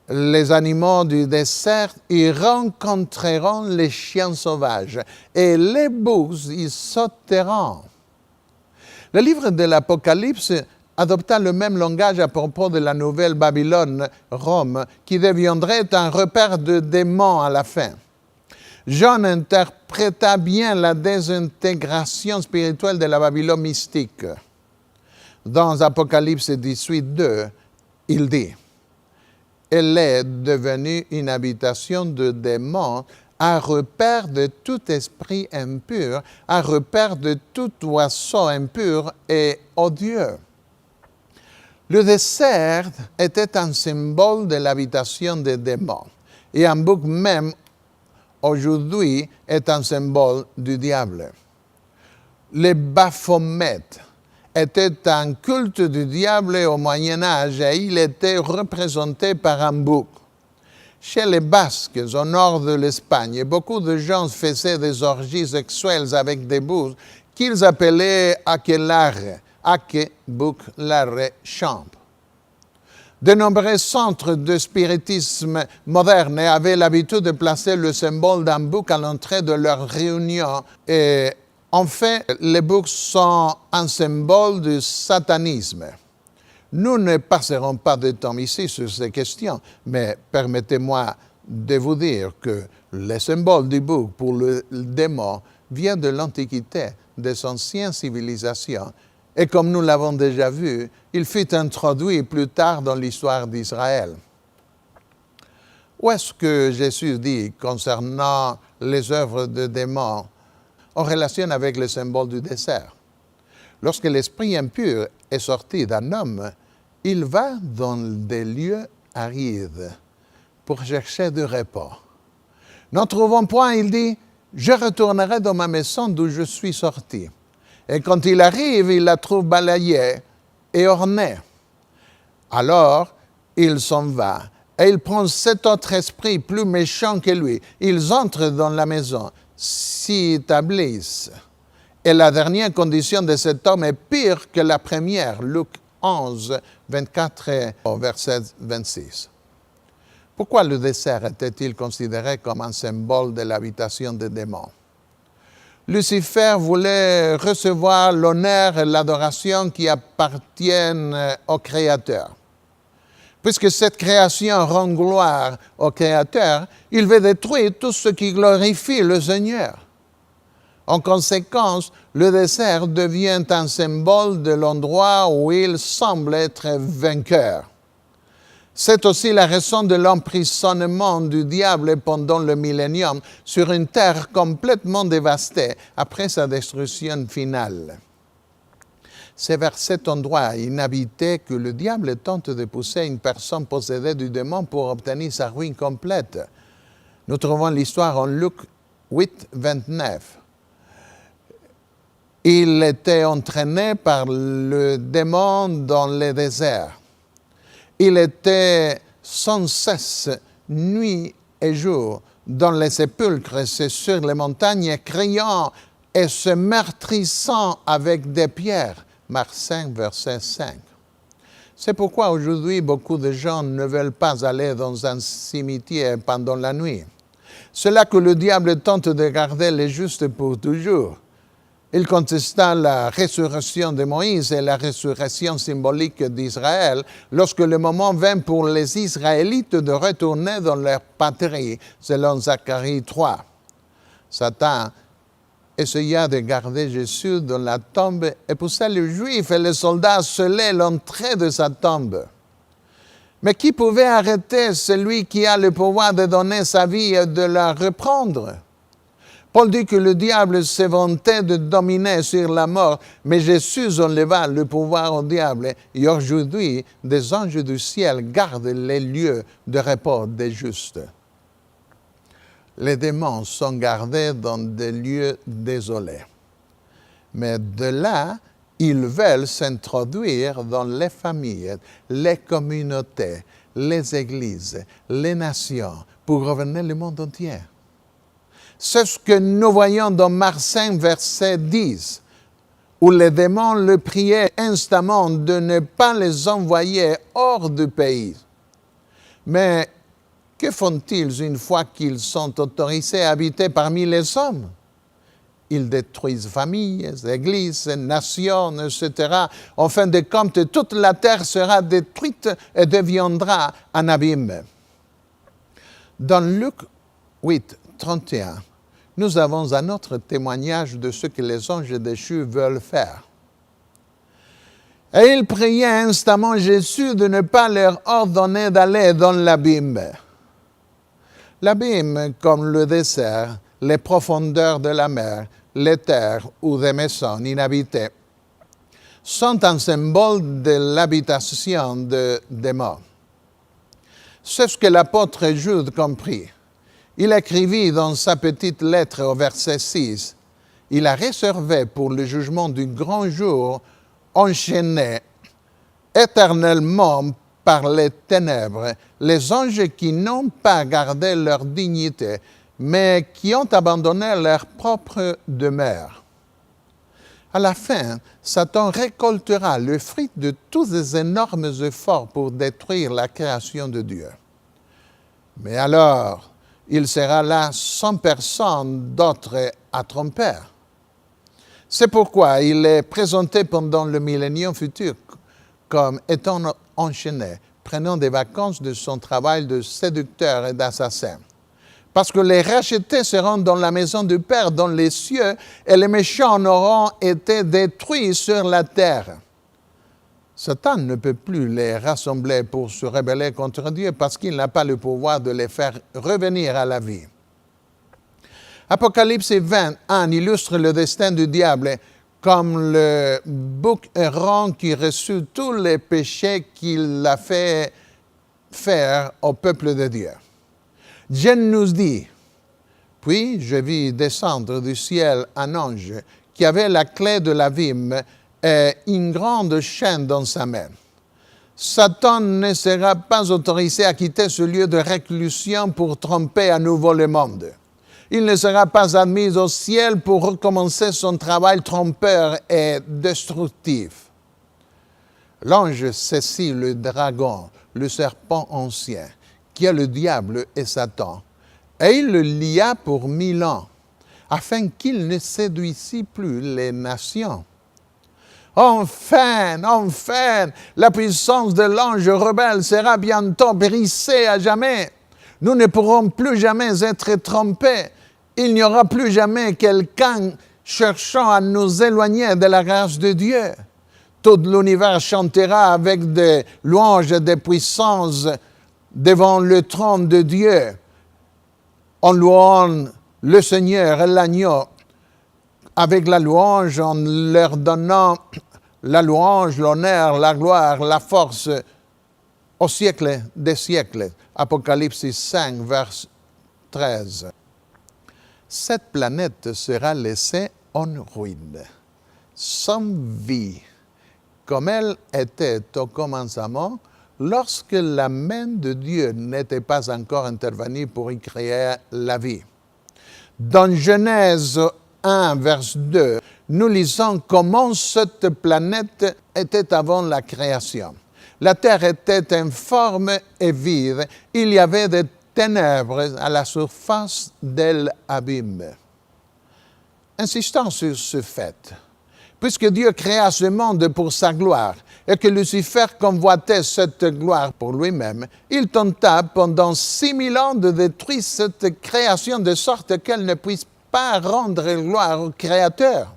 Speaker 1: Les animaux du désert y rencontreront les chiens sauvages, et les boucs y sauteront. Le livre de l'Apocalypse adopta le même langage à propos de la nouvelle Babylone, Rome, qui deviendrait un repère de démons à la fin. Jean interpréta bien la désintégration spirituelle de la Babylone mystique. Dans Apocalypse 18, 2, il dit « Elle est devenue une habitation de démons, un repère de tout esprit impur, un repère de tout oiseau impur et odieux. » Le désert était un symbole de l'habitation des démons, et un bouc même aujourd'hui est un symbole du diable. Le Baphomet était un culte du diable au Moyen-Âge et il était représenté par un bouc. Chez les Basques, au nord de l'Espagne, beaucoup de gens faisaient des orgies sexuelles avec des boucs qu'ils appelaient aquelarre, ake, bouc, larre, champ. De nombreux centres de spiritisme moderne avaient l'habitude de placer le symbole d'un bouc à l'entrée de leurs réunions. Et en fait, les boucs sont un symbole du satanisme. Nous ne passerons pas de temps ici sur ces questions, mais permettez-moi de vous dire que le symbole du bouc pour le démon vient de l'Antiquité, des anciennes civilisations. Et comme nous l'avons déjà vu, il fut introduit plus tard dans l'histoire d'Israël. Où est-ce que Jésus dit concernant les œuvres de démons en relation avec le symbole du désert? Lorsque l'esprit impur est sorti d'un homme, il va dans des lieux arides pour chercher du repos. N'en trouvant point, il dit, « Je retournerai dans ma maison d'où je suis sorti. » Et quand il arrive, il la trouve balayée et ornée. Alors, il s'en va et il prend cet autre esprit plus méchant que lui. Ils entrent dans la maison, s'y établissent. Et la dernière condition de cet homme est pire que la première. Luc 11, 24 et verset 26. Pourquoi le désert était-il considéré comme un symbole de l'habitation des démons? Lucifer voulait recevoir l'honneur et l'adoration qui appartiennent au Créateur. Puisque cette création rend gloire au Créateur, il veut détruire tout ce qui glorifie le Seigneur. En conséquence, le désert devient un symbole de l'endroit où il semble être vainqueur. C'est aussi la raison de l'emprisonnement du diable pendant le millénium sur une terre complètement dévastée après sa destruction finale. C'est vers cet endroit inhabité que le diable tente de pousser une personne possédée du démon pour obtenir sa ruine complète. Nous trouvons l'histoire en Luc 8, 29. Il était entraîné par le démon dans le désert. Il était sans cesse, nuit et jour, dans les sépulcres et sur les montagnes, criant et se meurtrissant avec des pierres. Marc 5, verset 5. C'est pourquoi aujourd'hui, beaucoup de gens ne veulent pas aller dans un cimetière pendant la nuit. C'est là que le diable tente de garder les justes pour toujours. Il contesta la résurrection de Moïse et la résurrection symbolique d'Israël lorsque le moment vint pour les Israélites de retourner dans leur patrie, selon Zacharie 3. Satan essaya de garder Jésus dans la tombe et poussa les Juifs et les soldats à sceller l'entrée de sa tombe. Mais qui pouvait arrêter celui qui a le pouvoir de donner sa vie et de la reprendre? Paul dit que le diable s'est vanté de dominer sur la mort, mais Jésus enleva le pouvoir au diable. Et aujourd'hui, des anges du ciel gardent les lieux de repos des justes. Les démons sont gardés dans des lieux désolés. Mais de là, ils veulent s'introduire dans les familles, les communautés, les églises, les nations, pour gouverner le monde entier. C'est ce que nous voyons dans Marc 5, verset 10, où les démons le priaient instamment de ne pas les envoyer hors du pays. Mais que font-ils une fois qu'ils sont autorisés à habiter parmi les hommes? Ils détruisent familles, églises, nations, etc. En fin de compte, toute la terre sera détruite et deviendra un abîme. Dans Luc 8, 31, nous avons un autre témoignage de ce que les anges déchus veulent faire. Et ils priaient instamment Jésus de ne pas leur ordonner d'aller dans l'abîme. L'abîme, comme le désert, les profondeurs de la mer, les terres ou des maisons inhabitées, sont un symbole de l'habitation des démons. C'est ce que l'apôtre Jude comprit. Il écrivit dans sa petite lettre au verset 6, « Il a réservé pour le jugement du grand jour enchaîné éternellement par les ténèbres les anges qui n'ont pas gardé leur dignité, mais qui ont abandonné leur propre demeure. » À la fin, Satan récoltera le fruit de tous les énormes efforts pour détruire la création de Dieu. Mais alors, il sera là sans personne d'autre à tromper. C'est pourquoi il est présenté pendant le millénium futur comme étant enchaîné, prenant des vacances de son travail de séducteur et d'assassin. Parce que les rachetés seront dans la maison du Père, dans les cieux, et les méchants auront été détruits sur la terre. Satan ne peut plus les rassembler pour se rebeller contre Dieu parce qu'il n'a pas le pouvoir de les faire revenir à la vie. Apocalypse 21 illustre le destin du diable comme le bouc errant qui reçut tous les péchés qu'il a fait faire au peuple de Dieu. Dieu nous dit, « Puis je vis descendre du ciel un ange qui avait la clé de l'abîme et une grande chaîne dans sa main. Satan ne sera pas autorisé à quitter ce lieu de réclusion pour tromper à nouveau le monde. Il ne sera pas admis au ciel pour recommencer son travail trompeur et destructif. » L'ange saisit le dragon, le serpent ancien, qui est le diable et Satan, et il le lia pour 1000 ans, afin qu'il ne séduisît plus les nations. Enfin, la puissance de l'ange rebelle sera bientôt brisée à jamais. Nous ne pourrons plus jamais être trompés. Il n'y aura plus jamais quelqu'un cherchant à nous éloigner de la grâce de Dieu. Tout l'univers chantera avec des louanges et des puissances devant le trône de Dieu, en louant le Seigneur et l'agneau, avec la louange, en leur donnant la louange, l'honneur, la gloire, la force, au siècle des siècles. Apocalypse 5, verset 13. Cette planète sera laissée en ruine, sans vie, comme elle était au commencement, lorsque la main de Dieu n'était pas encore intervenue pour y créer la vie. Dans Genèse 1, verset 2, nous lisons comment cette planète était avant la création. La terre était informe et vide. Il y avait des ténèbres à la surface de l'abîme. Insistons sur ce fait. Puisque Dieu créa ce monde pour sa gloire et que Lucifer convoitait cette gloire pour lui-même, il tenta pendant 6000 ans de détruire cette création de sorte qu'elle ne puisse pas rendre gloire au Créateur.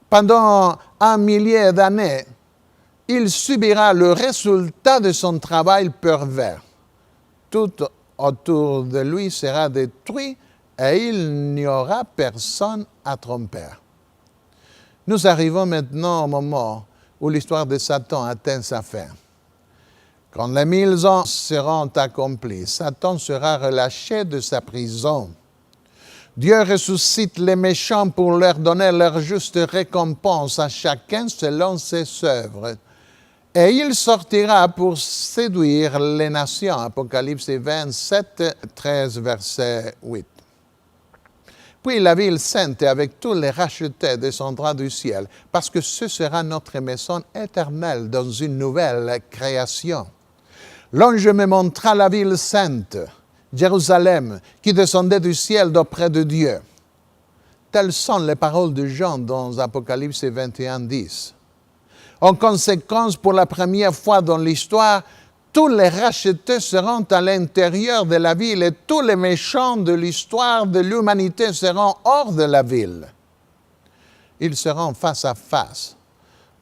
Speaker 1: Pendant 1 millier d'années, il subira le résultat de son travail pervers. Tout autour de lui sera détruit et il n'y aura personne à tromper. Nous arrivons maintenant au moment où l'histoire de Satan atteint sa fin. Quand les 1000 ans seront accomplis, Satan sera relâché de sa prison. Dieu ressuscite les méchants pour leur donner leur juste récompense à chacun selon ses œuvres. Et il sortira pour séduire les nations. Apocalypse 27, 13, verset 8. Puis la ville sainte avec tous les rachetés descendra du ciel, parce que ce sera notre maison éternelle dans une nouvelle création. L'ange me montra la ville sainte, Jérusalem, qui descendait du ciel d'auprès de Dieu. Telles sont les paroles de Jean dans Apocalypse 21, 10. En conséquence, pour la première fois dans l'histoire, tous les rachetés seront à l'intérieur de la ville et tous les méchants de l'histoire de l'humanité seront hors de la ville. Ils seront face à face.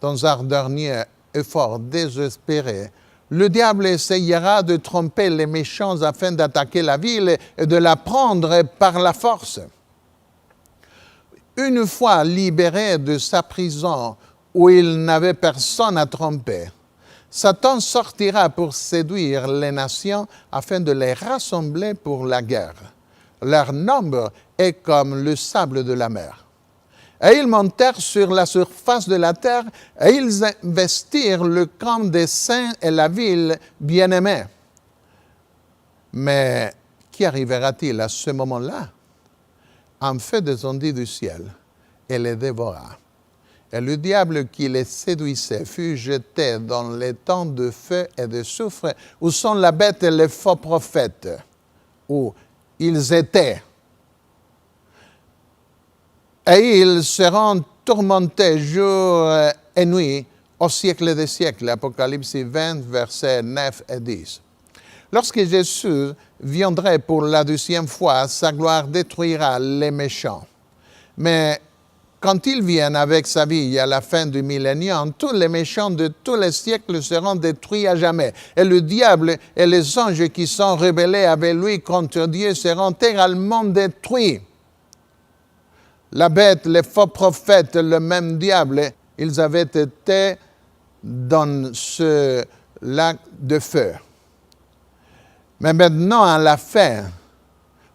Speaker 1: Dans un dernier effort désespéré, le diable essayera de tromper les méchants afin d'attaquer la ville et de la prendre par la force. Une fois libéré de sa prison, où il n'avait personne à tromper, Satan sortira pour séduire les nations afin de les rassembler pour la guerre. Leur nombre est comme le sable de la mer. Et ils montèrent sur la surface de la terre et ils investirent le camp des saints et la ville bien-aimée. Mais qu'y arrivera-t-il à ce moment-là? Un feu descendit du ciel et les dévora. Et le diable qui les séduisait fut jeté dans les temps de feu et de soufre où sont la bête et les faux prophètes, où ils étaient. Et ils seront tourmentés jour et nuit au siècle des siècles. Apocalypse 20, versets 9 et 10. Lorsque Jésus viendrait pour la 2e fois, sa gloire détruira les méchants. Mais quand il vient avec sa vie à la fin du millénium, tous les méchants de tous les siècles seront détruits à jamais. Et le diable et les anges qui sont rebellés avec lui contre Dieu seront également détruits. La bête, les faux prophètes, le même diable, ils avaient été dans ce lac de feu. Mais maintenant, à la fin,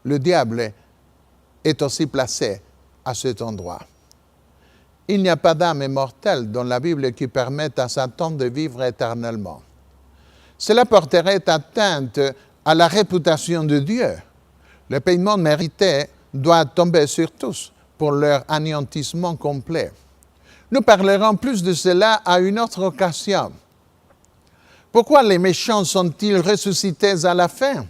Speaker 1: le diable est aussi placé à cet endroit. Il n'y a pas d'âme immortelle dans la Bible qui permette à Satan de vivre éternellement. Cela porterait atteinte à la réputation de Dieu. Le paiement mérité doit tomber sur tous pour leur anéantissement complet. Nous parlerons plus de cela à une autre occasion. Pourquoi les méchants sont-ils ressuscités à la fin?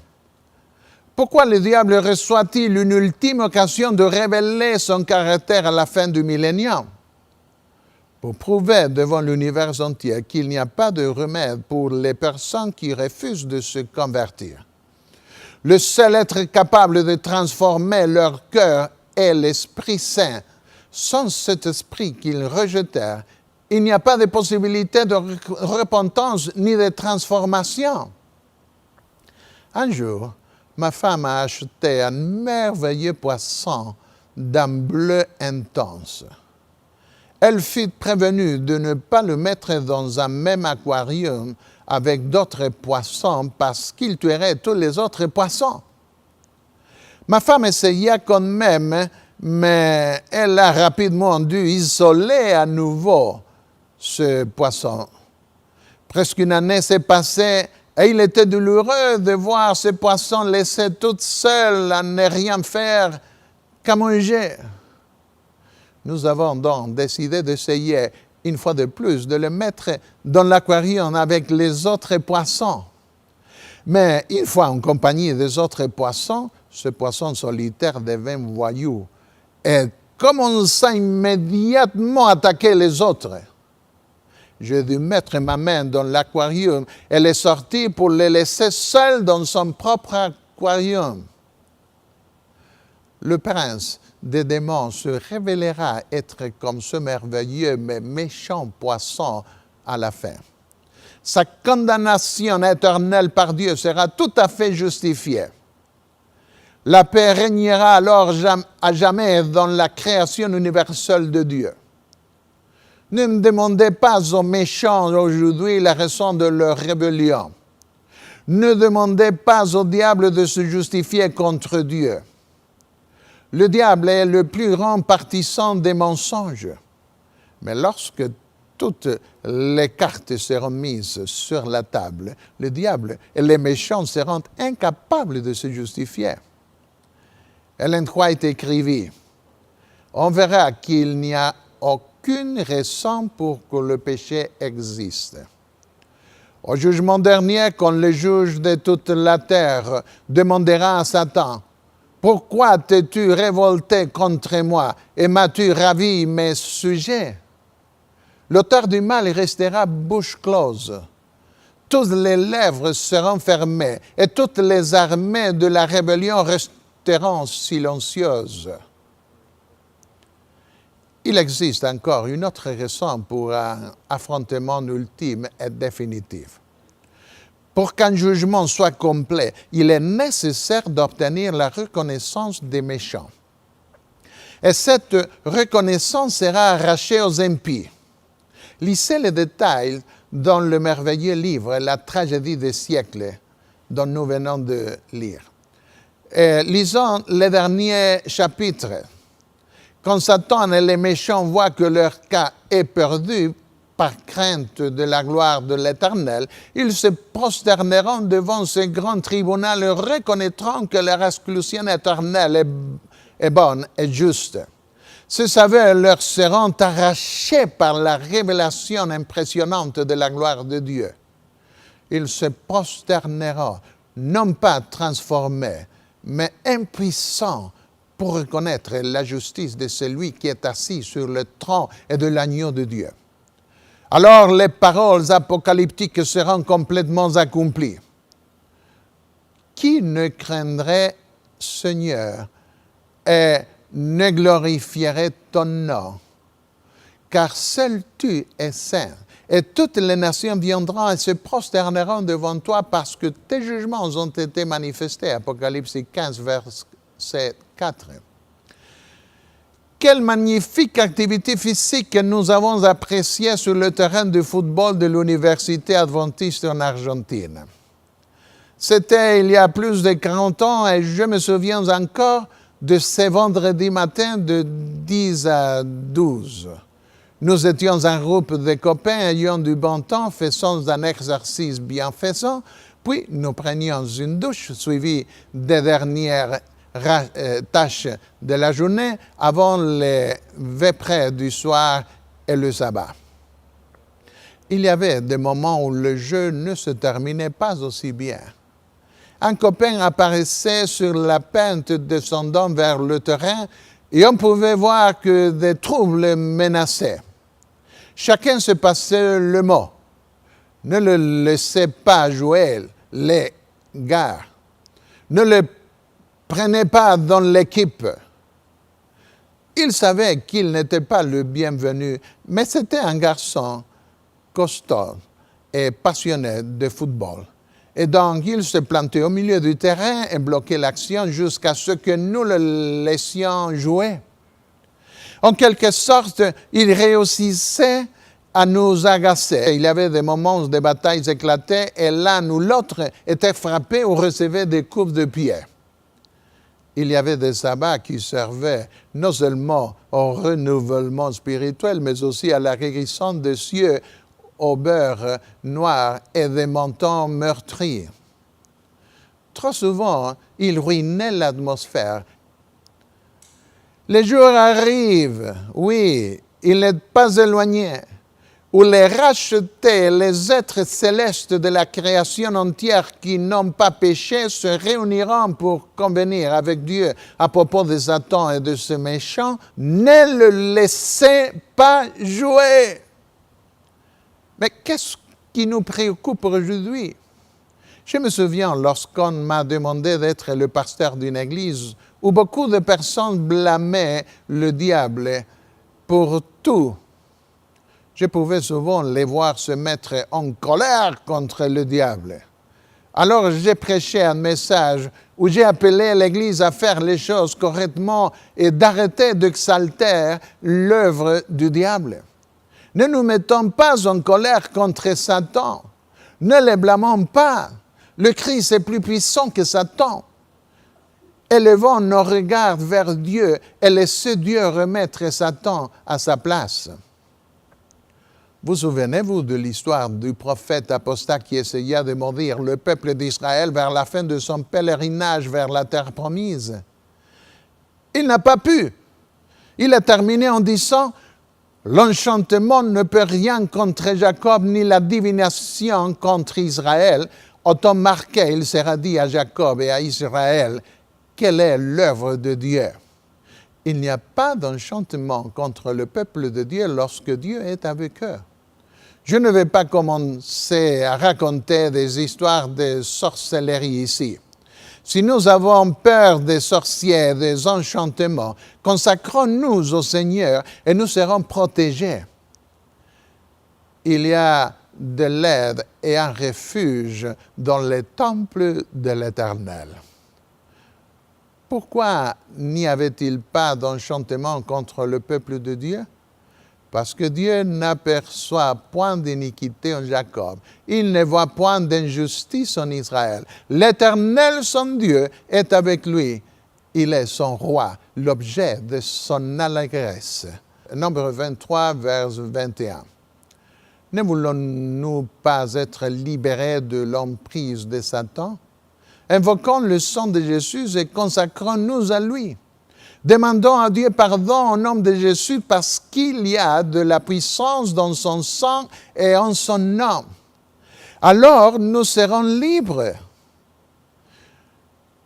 Speaker 1: Pourquoi le diable reçoit-il une ultime occasion de révéler son caractère à la fin du millénium? Pour prouver devant l'univers entier qu'il n'y a pas de remède pour les personnes qui refusent de se convertir. Le seul être capable de transformer leur cœur est l'Esprit Saint. Sans cet esprit qu'ils rejetèrent, il n'y a pas de possibilité de repentance ni de transformation. Un jour, ma femme a acheté un merveilleux poisson d'un bleu intense. Elle fut prévenue de ne pas le mettre dans un même aquarium avec d'autres poissons parce qu'il tuerait tous les autres poissons. Ma femme essaya quand même, mais elle a rapidement dû isoler à nouveau ce poisson. Presque une année s'est passée et il était douloureux de voir ce poisson laissé tout seul à ne rien faire qu'à manger. Nous avons donc décidé d'essayer une fois de plus de le mettre dans l'aquarium avec les autres poissons. Mais une fois en compagnie des autres poissons, ce poisson solitaire devint voyou et commença immédiatement à attaquer les autres. J'ai dû mettre ma main dans l'aquarium et les sortir pour le laisser seul dans son propre aquarium. Le prince des démons se révélera être comme ce merveilleux mais méchant poisson à la fin. Sa condamnation éternelle par Dieu sera tout à fait justifiée. La paix régnera alors à jamais dans la création universelle de Dieu. Ne me demandez pas aux méchants aujourd'hui la raison de leur rébellion. Ne demandez pas au diable de se justifier contre Dieu. Le diable est le plus grand partisan des mensonges. Mais lorsque toutes les cartes seront mises sur la table, le diable et les méchants seront incapables de se justifier. Ellen White écrivit « On verra qu'il n'y a aucune raison pour que le péché existe. Au jugement dernier, quand le juge de toute la terre demandera à Satan « Pourquoi t'es-tu révolté contre moi et m'as-tu ravi mes sujets ?» L'auteur du mal restera bouche close. Toutes les lèvres seront fermées et toutes les armées de la rébellion resteront silencieuses. Il existe encore une autre raison pour un affrontement ultime et définitif. Pour qu'un jugement soit complet, il est nécessaire d'obtenir la reconnaissance des méchants. Et cette reconnaissance sera arrachée aux impies. Lisez les détails dans le merveilleux livre « La tragédie des siècles » dont nous venons de lire. Et lisons les derniers chapitres. Quand Satan et les méchants voient que leur cas est perdu par crainte de la gloire de l'Éternel, ils se prosterneront devant ce grand tribunal et reconnaîtront que leur exclusion éternelle est bonne et juste. Ces saveurs leur seront arrachés par la révélation impressionnante de la gloire de Dieu. Ils se prosterneront, non pas transformés, mais impuissants pour reconnaître la justice de celui qui est assis sur le trône et de l'agneau de Dieu. Alors les paroles apocalyptiques seront complètement accomplies. Qui ne craindrait, Seigneur, et ne glorifierait ton nom? Car seul tu es saint, et toutes les nations viendront et se prosterneront devant toi parce que tes jugements ont été manifestés. Apocalypse 15, verset 4. Quelle magnifique activité physique que nous avons appréciée sur le terrain de football de l'Université adventiste en Argentine. C'était il y a plus de 40 ans et je me souviens encore de ces vendredis matins de 10 à 12. Nous étions un groupe de copains ayant du bon temps, faisant un exercice bienfaisant, puis nous prenions une douche suivie des dernières tâches de la journée avant les vêpres du soir et le sabbat. Il y avait des moments où le jeu ne se terminait pas aussi bien. Un copain apparaissait sur la pente descendant vers le terrain et on pouvait voir que des troubles menaçaient. Chacun se passait le mot. Ne le laissez pas jouer, les gars. Ne le prenez pas dans l'équipe. Il savait qu'il n'était pas le bienvenu, mais c'était un garçon costaud et passionné de football. Et donc, il se plantait au milieu du terrain et bloquait l'action jusqu'à ce que nous le laissions jouer. En quelque sorte, il réussissait à nous agacer. Il y avait des moments où des batailles éclataient et l'un ou l'autre était frappé ou recevait des coups de pied. Il y avait des sabbats qui servaient non seulement au renouvellement spirituel, mais aussi à la guérison des cieux au beurre noir et des mentons meurtris. Trop souvent, il ruinait l'atmosphère. Les jours arrivent, oui, il n'est pas éloigné, où les rachetés, les êtres célestes de la création entière qui n'ont pas péché se réuniront pour convenir avec Dieu à propos de Satan et de ses méchants. Ne le laissez pas jouer. Mais qu'est-ce qui nous préoccupe aujourd'hui? Je me souviens lorsqu'on m'a demandé d'être le pasteur d'une église où beaucoup de personnes blâmaient le diable pour tout. Je pouvais souvent les voir se mettre en colère contre le diable. Alors j'ai prêché un message où j'ai appelé l'Église à faire les choses correctement et d'arrêter d'exalter l'œuvre du diable. Ne nous mettons pas en colère contre Satan. Ne les blâmons pas. Le Christ est plus puissant que Satan. Élevons nos regards vers Dieu et laissez Dieu remettre Satan à sa place. Vous souvenez-vous de l'histoire du prophète apostat qui essaya de maudire le peuple d'Israël vers la fin de son pèlerinage vers la terre promise? Il n'a pas pu. Il a terminé en disant « L'enchantement ne peut rien contre Jacob, ni la divination contre Israël. » Autant marqué, il sera dit à Jacob et à Israël « Quelle est l'œuvre de Dieu ?» Il n'y a pas d'enchantement contre le peuple de Dieu lorsque Dieu est avec eux. Je ne vais pas commencer à raconter des histoires de sorcellerie ici. Si nous avons peur des sorciers, des enchantements, consacrons-nous au Seigneur et nous serons protégés. Il y a de l'aide et un refuge dans les temples de l'Éternel. Pourquoi n'y avait-il pas d'enchantement contre le peuple de Dieu? Parce que Dieu n'aperçoit point d'iniquité en Jacob. Il ne voit point d'injustice en Israël. L'Éternel, son Dieu, est avec lui. Il est son roi, l'objet de son allégresse. Nombre 23, verset 21. Ne voulons-nous pas être libérés de l'emprise de Satan? Invoquons le sang de Jésus et consacrons-nous à lui. Demandons à Dieu pardon au nom de Jésus parce qu'il y a de la puissance dans son sang et en son nom. Alors nous serons libres.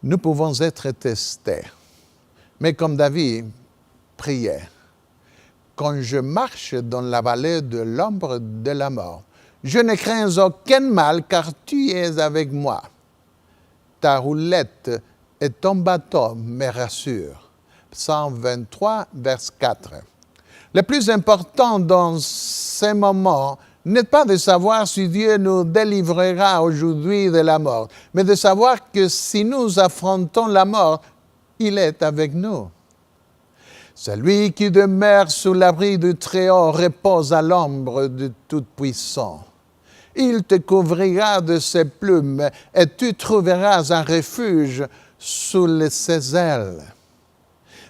Speaker 1: Nous pouvons être testés. Mais comme David priait, quand je marche dans la vallée de l'ombre de la mort, je ne crains aucun mal car tu es avec moi. Ta roulette et ton bâton me rassurent. Psaume 23, verset 4. Le plus important dans ces moments n'est pas de savoir si Dieu nous délivrera aujourd'hui de la mort, mais de savoir que si nous affrontons la mort, il est avec nous. Celui qui demeure sous l'abri du Très-Haut repose à l'ombre du Tout-Puissant. Il te couvrira de ses plumes et tu trouveras un refuge sous ses ailes.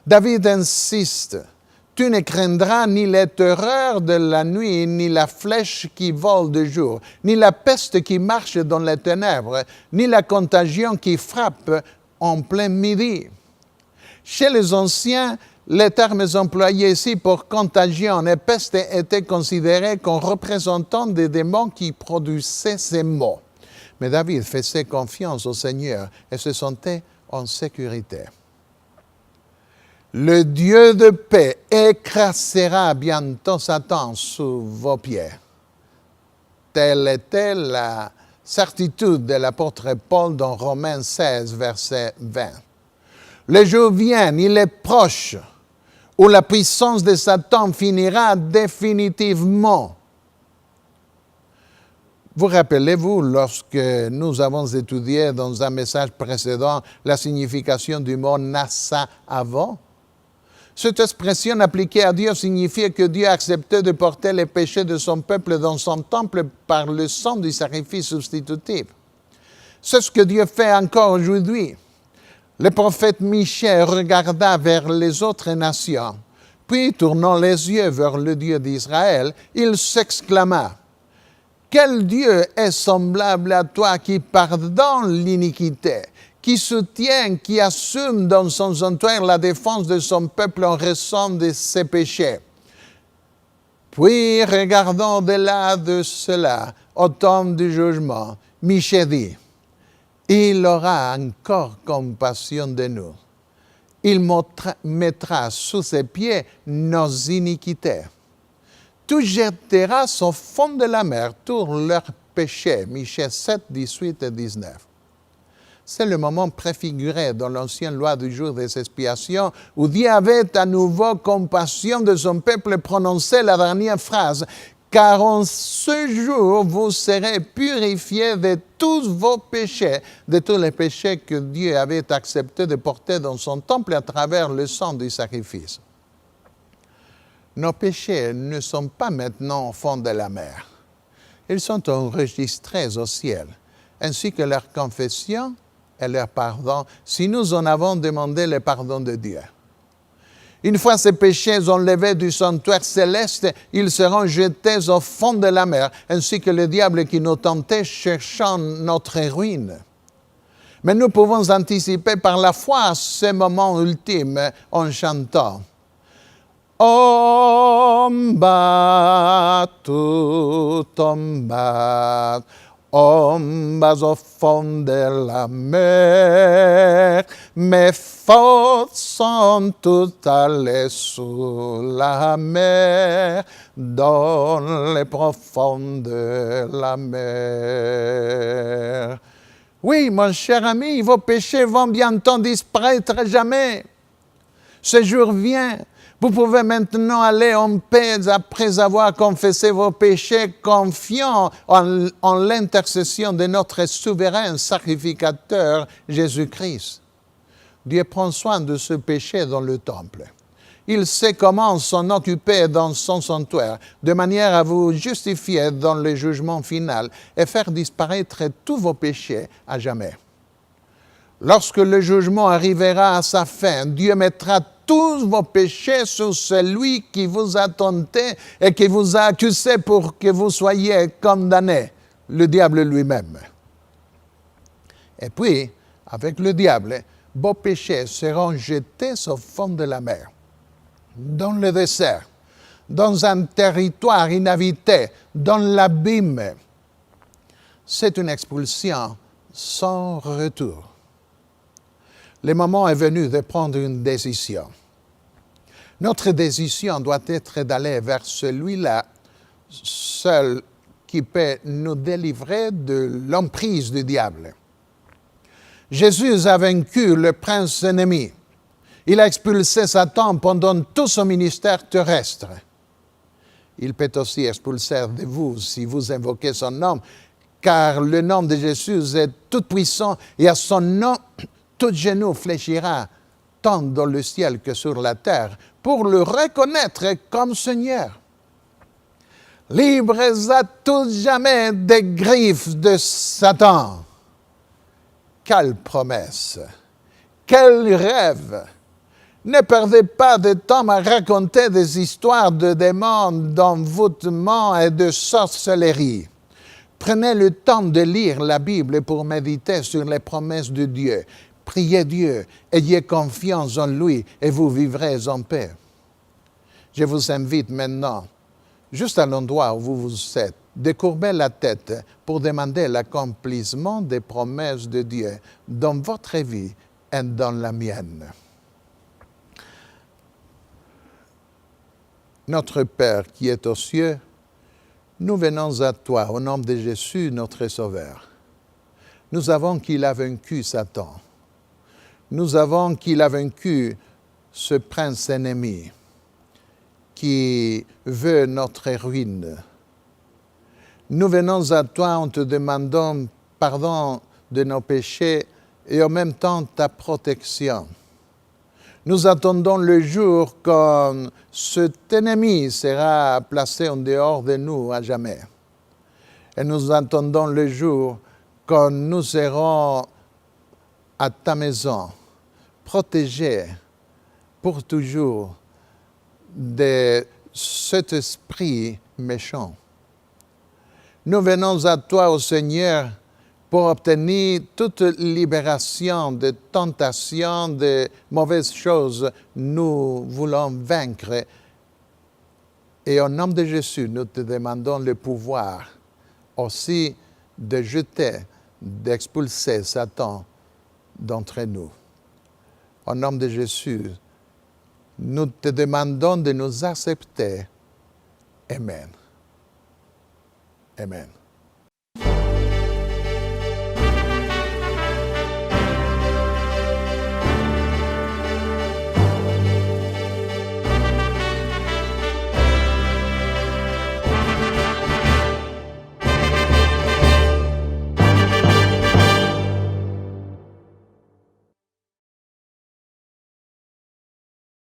Speaker 1: David insiste, « Tu ne craindras ni les terreurs de la nuit, ni la flèche qui vole de jour, ni la peste qui marche dans les ténèbres, ni la contagion qui frappe en plein midi. » Chez les anciens, les termes employés ici pour contagion et peste étaient considérés comme représentant des démons qui produisaient ces maux. Mais David faisait confiance au Seigneur et se sentait en sécurité. Le Dieu de paix écrasera bientôt Satan sous vos pieds. Telle était la certitude de l'apôtre Paul dans Romains 16, verset 20. Le jour vient, il est proche, où la puissance de Satan finira définitivement. Vous rappelez-vous, lorsque nous avons étudié dans un message précédent la signification du mot « nasa avant », cette expression appliquée à Dieu signifiait que Dieu acceptait de porter les péchés de son peuple dans son temple par le sang du sacrifice substitutif. C'est ce que Dieu fait encore aujourd'hui. Le prophète Michée regarda vers les autres nations, puis tournant les yeux vers le Dieu d'Israël, il s'exclama « Quel Dieu est semblable à toi qui pardonne l'iniquité, qui soutient, qui assume dans son sanctuaire la défense de son peuple en raison de ses péchés. » Puis, regardant au-delà de cela, au temps du jugement, Michée dit « Il aura encore compassion de nous. Il mettra sous ses pieds nos iniquités. Tu jetteras au fond de la mer tous leurs péchés. » Michée 7, 18 et 19. C'est le moment préfiguré dans l'ancienne loi du jour des expiations où Dieu avait à nouveau compassion de son peuple prononcé la dernière phrase « Car en ce jour vous serez purifiés de tous vos péchés, de tous les péchés que Dieu avait accepté de porter dans son temple à travers le sang du sacrifice. » Nos péchés ne sont pas maintenant au fond de la mer. Ils sont enregistrés au ciel, ainsi que leur confession et leur pardon, si nous en avons demandé le pardon de Dieu. Une fois ces péchés enlevés du sanctuaire céleste, ils seront jetés au fond de la mer, ainsi que le diable qui nous tentait cherchant notre ruine. Mais nous pouvons anticiper par la foi ce moment ultime en chantant « Omba, tout omba ». Ombas au fond de la mer, mes fautes sont toutes allées sous la mer, dans les profondes de la mer. Oui, mon cher ami, vos péchés vont bientôt disparaître à jamais. Ce jour vient. Vous pouvez maintenant aller en paix après avoir confessé vos péchés, confiant en l'intercession de notre souverain sacrificateur Jésus-Christ. Dieu prend soin de ce péché dans le temple. Il sait comment s'en occuper dans son sanctuaire, de manière à vous justifier dans le jugement final et faire disparaître tous vos péchés à jamais. Lorsque le jugement arrivera à sa fin, Dieu mettra tous vos péchés sur celui qui vous a tenté et qui vous a accusé pour que vous soyez condamnés, le diable lui-même. Et puis, avec le diable, vos péchés seront jetés au fond de la mer, dans le désert, dans un territoire inhabité, dans l'abîme. C'est une expulsion sans retour. Le moment est venu de prendre une décision. Notre décision doit être d'aller vers celui-là, seul qui peut nous délivrer de l'emprise du diable. Jésus a vaincu le prince ennemi. Il a expulsé Satan pendant tout son ministère terrestre. Il peut aussi expulser de vous si vous invoquez son nom, car le nom de Jésus est tout puissant et à son nom, tout genou fléchira, tant dans le ciel que sur la terre, pour le reconnaître comme Seigneur. Libres à tout jamais des griffes de Satan. Quelle promesse! Quel rêve! Ne perdez pas de temps à raconter des histoires de démons, d'envoûtement et de sorcellerie. Prenez le temps de lire la Bible pour méditer sur les promesses de Dieu. Priez Dieu, ayez confiance en lui et vous vivrez en paix. Je vous invite maintenant, juste à l'endroit où vous êtes, de courber la tête pour demander l'accomplissement des promesses de Dieu dans votre vie et dans la mienne. Notre Père qui est aux cieux, nous venons à toi au nom de Jésus, notre Sauveur. Nous avons qu'il a vaincu Satan. Nous avons qu'il a vaincu ce prince ennemi qui veut notre ruine. Nous venons à toi en te demandant pardon de nos péchés et en même temps ta protection. Nous attendons le jour quand cet ennemi sera placé en dehors de nous à jamais. Et nous attendons le jour quand nous serons à ta maison, protégés pour toujours de cet esprit méchant. Nous venons à toi, ô Seigneur, pour obtenir toute libération de tentations, de mauvaises choses. Nous voulons vaincre. Et au nom de Jésus, nous te demandons le pouvoir aussi de jeter, d'expulser Satan d'entre nous. Au nom de Jésus, nous te demandons de nous accepter. Amen. Amen.